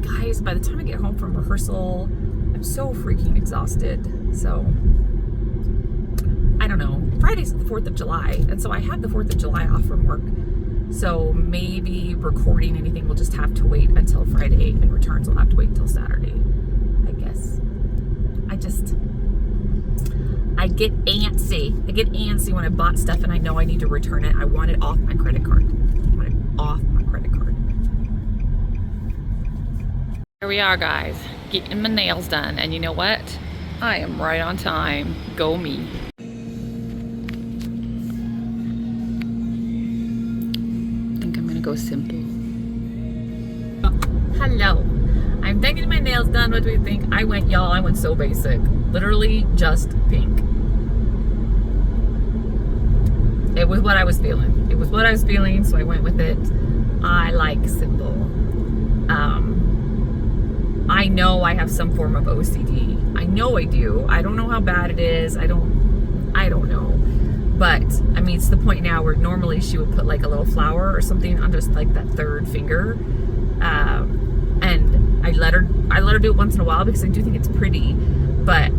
guys, by the time I get home from rehearsal, I'm so freaking exhausted. So I don't know. Friday's the 4th of July, and so I had the 4th of July off from work. So maybe recording anything will just have to wait until Friday, and returns will have to wait until Saturday, I guess. I get antsy. I get antsy when I bought stuff and I know I need to return it. I want it off my credit card. Here we are, guys, getting my nails done, and you know what? I am right on time. Go me. I think I'm gonna go simple. Hello. I'm done getting my nails done. What do you think? I went so basic. Literally just pink. It was what I was feeling. So I went with it. I like simple. I know I have some form of OCD. I know I do. I don't know how bad it is. I don't know. But I mean, it's the point now where normally she would put like a little flower or something on just like that 3rd finger. And I let her do it once in a while because I do think it's pretty, but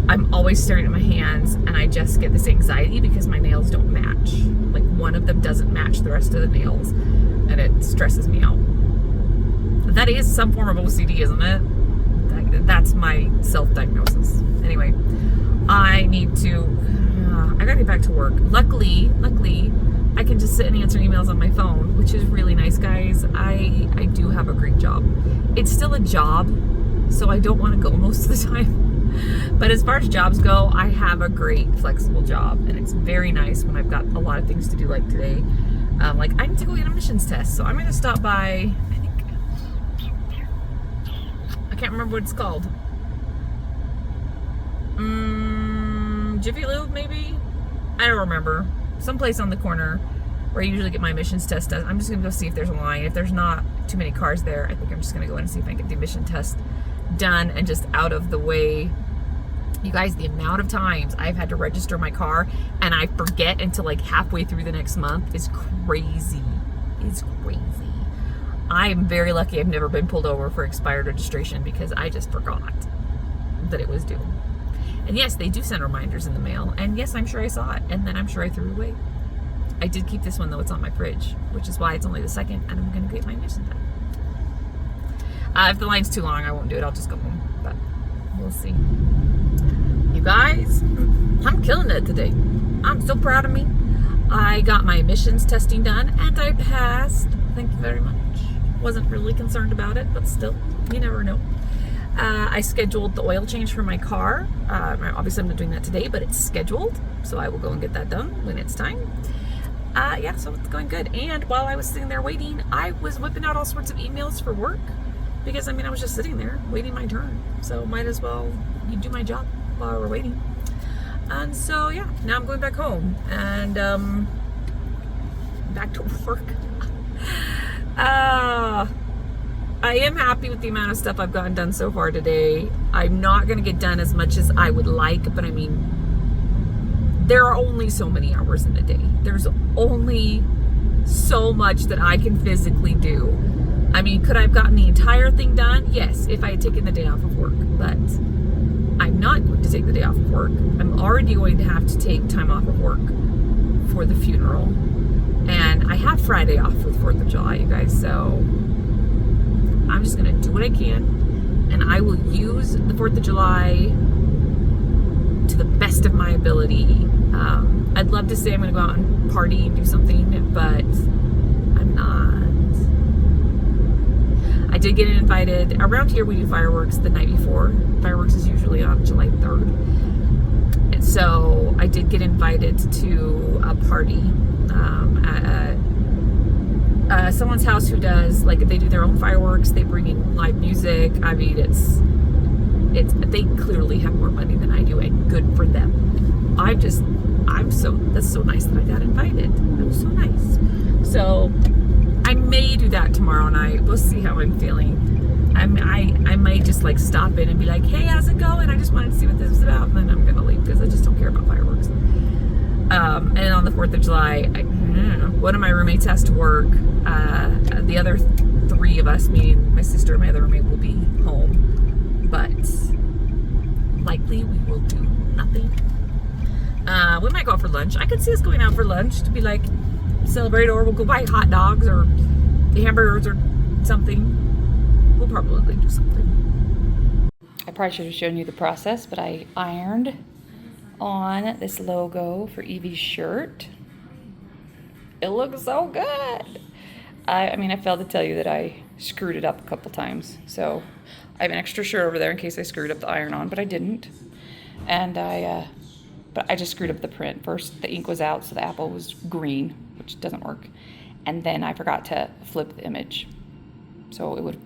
I'm always staring at my hands, and I just get this anxiety because my nails don't match. Like one of them doesn't match the rest of the nails, and it stresses me out. That is some form of OCD, isn't it? That's my self-diagnosis. Anyway, I gotta get back to work. Luckily, I can just sit and answer emails on my phone, which is really nice, guys. I do have a great job. It's still a job, so I don't want to go most of the time. But as far as jobs go, I have a great flexible job, and it's very nice when I've got a lot of things to do, like today. Like I need to go get a missions test, so I'm gonna stop by, I can't remember what it's called. Jiffy Lube, maybe? I don't remember. Someplace on the corner where I usually get my emissions test done. I'm just gonna go see if there's a line. If there's not too many cars there, I think I'm just gonna go in and see if I can get the emission test done and just out of the way. You guys, the amount of times I've had to register my car and I forget until like halfway through the next month is crazy. It's crazy. I am very lucky I've never been pulled over for expired registration because I just forgot that it was due. And yes, they do send reminders in the mail. And yes, I'm sure I saw it. And then I'm sure I threw it away. I did keep this one though, it's on my fridge, which is why it's only the 2nd and I'm gonna get my emission done. If the line's too long, I won't do it. I'll just go home, but we'll see. You guys, I'm killing it today. I'm so proud of me. I got my emissions testing done and I passed. Thank you very much. Wasn't really concerned about it, but still, you never know. I scheduled the oil change for my car. Obviously I'm not doing that today, but it's scheduled. So I will go and get that done when it's time. Yeah, so it's going good. And while I was sitting there waiting, I was whipping out all sorts of emails for work. Because I mean, I was just sitting there waiting my turn. So might as well do my job while we're waiting. And so yeah, now I'm going back home and back to work. I am happy with the amount of stuff I've gotten done so far today. I'm not gonna get done as much as I would like, but I mean, there are only so many hours in a day. There's only so much that I can physically do. I mean, could I have gotten the entire thing done? Yes, if I had taken the day off of work, but I'm not going to take the day off of work. I'm already going to have to take time off of work for the funeral. And I have Friday off for the 4th of July, you guys, so I'm just gonna do what I can, and I will use the 4th of July to the best of my ability. I'd love to say I'm gonna go out and party and do something, but I'm not. I did get invited. Around here we do fireworks the night before. Fireworks is usually on July 3rd. And so I did get invited to a party at someone's house who does, like, they do their own fireworks. They bring in live music. I mean, they clearly have more money than I do, and good for them. That's so nice that I got invited. It was so nice. So I may do that tomorrow night. We'll see how I'm feeling. I might just like stop in and be like, hey, how's it going? I just wanted to see what this is about. And then I'm gonna leave because I just don't care about fireworks. And on the 4th of July, one of my roommates has to work. The other 3 of us, me and my sister and my other roommate, will be home. But likely we will do nothing. We might go out for lunch. I could see us going out for lunch to be like, celebrate, or we'll go buy hot dogs or hamburgers or something. We'll probably do something. I probably should have shown you the process, but I ironed on this logo for Evie's shirt. It looks so good. I mean, I failed to tell you that I screwed it up a couple times. So I have an extra shirt over there in case I screwed up the iron on, but I didn't. And but I just screwed up the print. First, the ink was out, so the apple was green, which doesn't work. And then I forgot to flip the image, so it would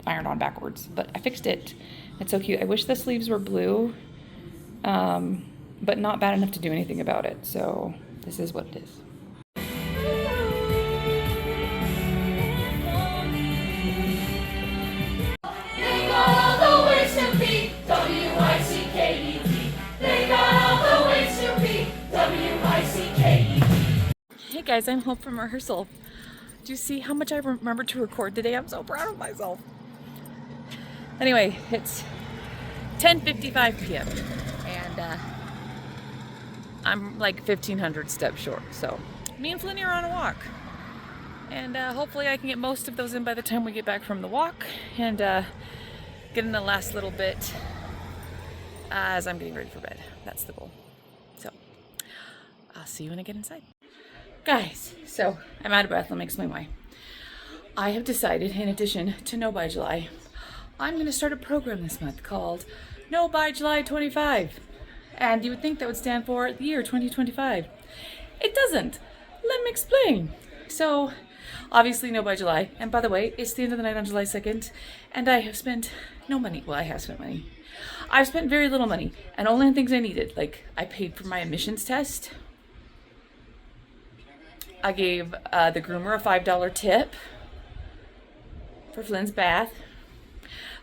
ironed on backwards. But I fixed it. It's so cute. I wish the sleeves were blue, but not bad enough to do anything about it. So this is what it is. Hey guys, I'm home from rehearsal. Do you see how much I remembered to record today? I'm so proud of myself. Anyway, it's 10:55 p.m. and I'm like 1,500 steps short. So me and Flinny are on a walk, and hopefully I can get most of those in by the time we get back from the walk, and get in the last little bit as I'm getting ready for bed. That's the goal. So I'll see you when I get inside. Guys, so I'm out of breath. Let me explain why. I have decided, in addition to No by July, I'm going to start a program this month called No by July 25. And you would think that would stand for the year 2025. It doesn't. Let me explain. So, obviously No by July. And by the way, it's the end of the night on July 2nd. And I have spent no money. Well, I have spent money. I've spent very little money. And only on things I needed. Like, I paid for my emissions test. I gave the groomer a $5 tip for Flynn's bath.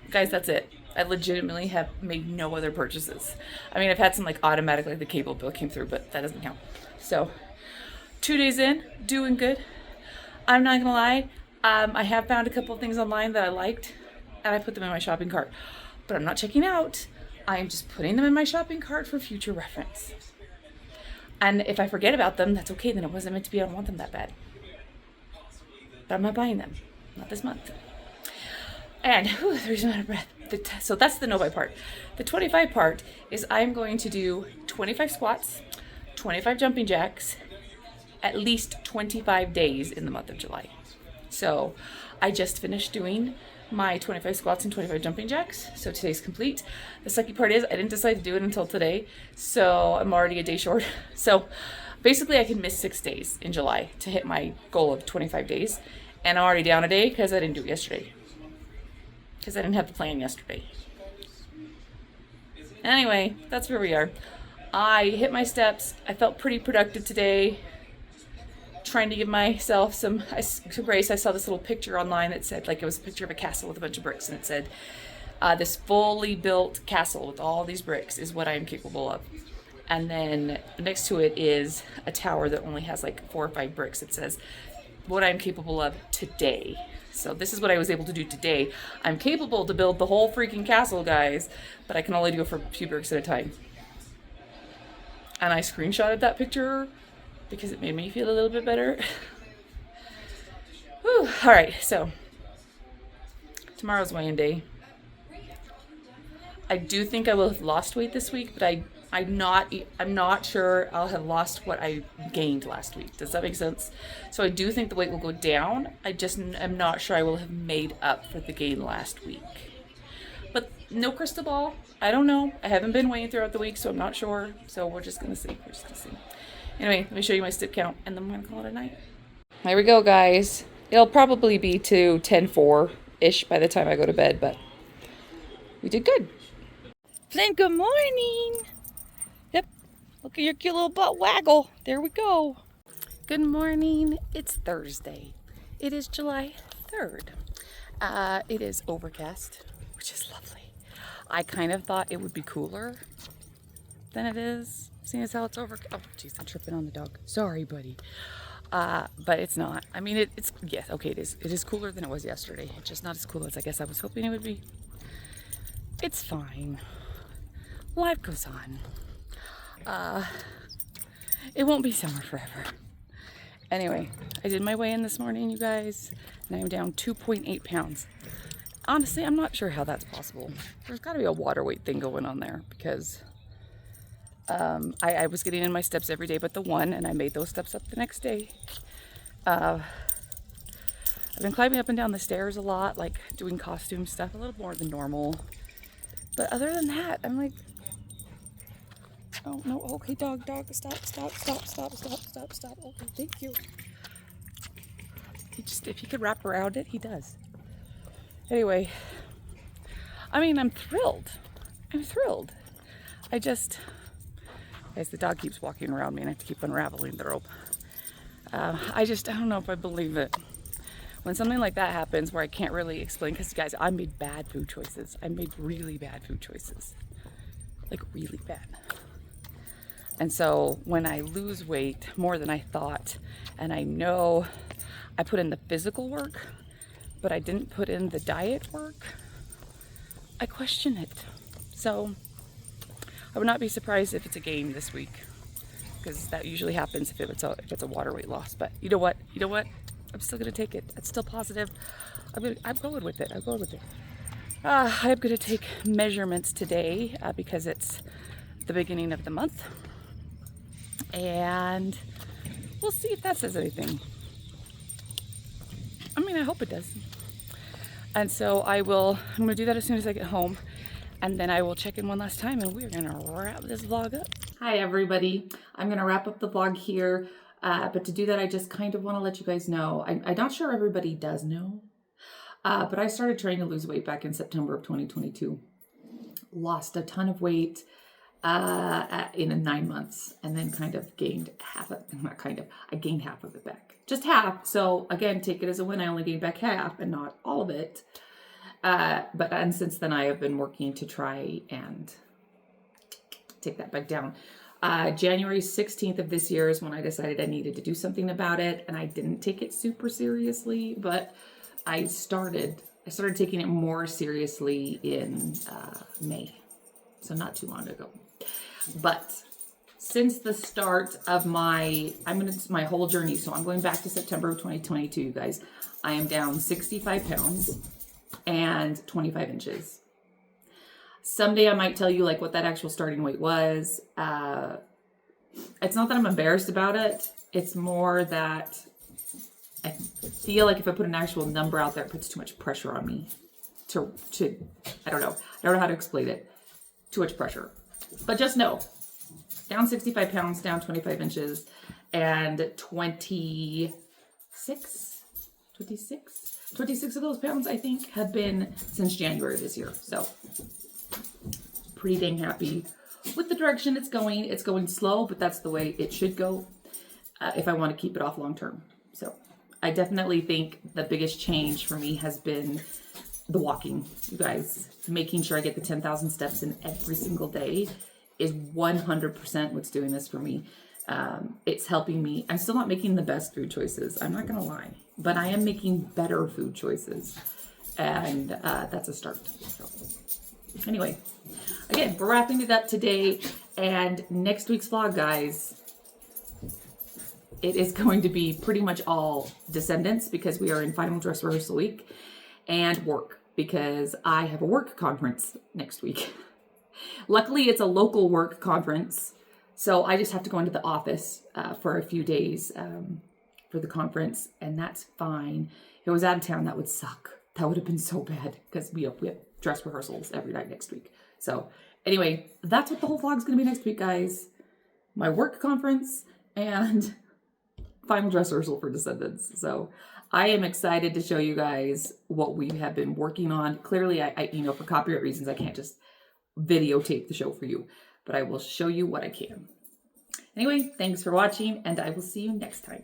Guys, that's it. I legitimately have made no other purchases. I mean, I've had some like automatic, like the cable bill came through, but that doesn't count. So 2 days in, doing good. I'm not gonna lie. I have found a couple of things online that I liked, and I put them in my shopping cart. But I'm not checking out. I am just putting them in my shopping cart for future reference. And if I forget about them, that's okay. Then it wasn't meant to be. I don't want them that bad. But I'm not buying them. Not this month. And the reason I'm out of breath. So that's the no buy part. The 25 part is I'm going to do 25 squats, 25 jumping jacks, at least 25 days in the month of July. So I just finished doing my 25 squats and 25 jumping jacks. So today's complete. The sucky part is I didn't decide to do it until today. So I'm already a day short. So basically I can miss 6 days in July to hit my goal of 25 days. And I'm already down a day because I didn't do it yesterday. Because I didn't have the plan yesterday. Anyway, that's where we are. I hit my steps. I felt pretty productive today. Trying to give myself some grace. I saw this little picture online that said, like, it was a picture of a castle with a bunch of bricks, and it said, this fully built castle with all these bricks is what I am capable of. And then next to it is a tower that only has like 4 or 5 bricks. It says, what I'm capable of today. So this is what I was able to do today. I'm capable to build the whole freaking castle, guys, but I can only do it for a few bricks at a time. And I screenshotted that picture because it made me feel a little bit better. Whew. All right, so tomorrow's weighing day. I do think I will have lost weight this week, but I'm not sure I'll have lost what I gained last week. Does that make sense? So I do think the weight will go down. I just am not sure I will have made up for the gain last week. But no crystal ball. I don't know. I haven't been weighing throughout the week, so I'm not sure. So we're just gonna see. Anyway, let me show you my step count, and then I'm gonna call it a night. There we go, guys. It'll probably be to 10:04-ish by the time I go to bed, but we did good. Flynn, good morning. Yep, look at your cute little butt waggle. There we go. Good morning. It's Thursday. It is July 3rd. It is overcast, which is lovely. I kind of thought it would be cooler than it is, seeing as how it's over. Oh, jeez, I'm tripping on the dog. Sorry, buddy. But it's not. I mean, it's yes, okay, it is. It is cooler than it was yesterday. It's just not as cool as I guess I was hoping it would be. It's fine. Life goes on. It won't be summer forever. Anyway, I did my weigh-in this morning, you guys, and I'm down 2.8 pounds. Honestly, I'm not sure how that's possible. There's got to be a water weight thing going on there because I was getting in my steps every day but the one, and I made those steps up the next day. I've been climbing up and down the stairs a lot, like doing costume stuff, a little more than normal. But other than that, I'm like, oh no, okay, dog, stop. Okay, thank you. If he could wrap around it, he does. Anyway, I mean, I'm thrilled. As the dog keeps walking around me and I have to keep unraveling the rope. I don't know if I believe it. When something like that happens where I can't really explain, because guys, I made bad food choices. I made really bad food choices. Like really bad. And so when I lose weight more than I thought, and I know I put in the physical work, but I didn't put in the diet work, I question it. So I would not be surprised if it's a gain this week, because that usually happens if it's a water weight loss. But you know what? I'm still gonna take it. It's still positive. I'm going with it. I'm gonna take measurements today because it's the beginning of the month, and we'll see if that says anything. I mean, I hope it does. And so I'm gonna do that as soon as I get home, and then I will check in one last time, and we're gonna wrap this vlog up. Hi everybody. I'm gonna wrap up the vlog here. But to do that, I just kind of want to let you guys know, I'm not sure everybody does know, but I started trying to lose weight back in September of 2022. Lost a ton of weight. in 9 months, and then kind of gained I gained half of it back. Just half. So again, take it as a win. I only gained back half and not all of it. And since then I have been working to try and take that back down. January 16th of this year is when I decided I needed to do something about it, and I didn't take it super seriously, but I started taking it more seriously in May. So not too long ago. But since the start of my whole journey, so I'm going back to September of 2022, you guys, I am down 65 pounds and 25 inches. Someday I might tell you like what that actual starting weight was. It's not that I'm embarrassed about it. It's more that I feel like if I put an actual number out there, it puts too much pressure on me to I don't know how to explain it. Too much pressure. But just know, down 65 pounds, down 25 inches, and 26 of those pounds, I think, have been since January this year. So pretty dang happy with the direction it's going. It's going slow, but that's the way it should go if I want to keep it off long term. So I definitely think the biggest change for me has been the walking, you guys. Making sure I get the 10,000 steps in every single day is 100% what's doing this for me. It's helping me. I'm still not making the best food choices. I'm not going to lie, but I am making better food choices. And that's a start. So anyway, again, we're wrapping it up today. And next week's vlog, guys, it is going to be pretty much all descendants because we are in final dress rehearsal week, and work because I have a work conference next week. Luckily, it's a local work conference, so I just have to go into the office for a few days for the conference, and that's fine. If it was out of town, that would suck. That would have been so bad because we have dress rehearsals every night next week. So anyway, that's what the whole vlog's going to be next week, guys. My work conference and final dress rehearsal for Descendants. So I am excited to show you guys what we have been working on. Clearly, I for copyright reasons, I can't just videotape the show for you, but I will show you what I can. Anyway, thanks for watching, and I will see you next time.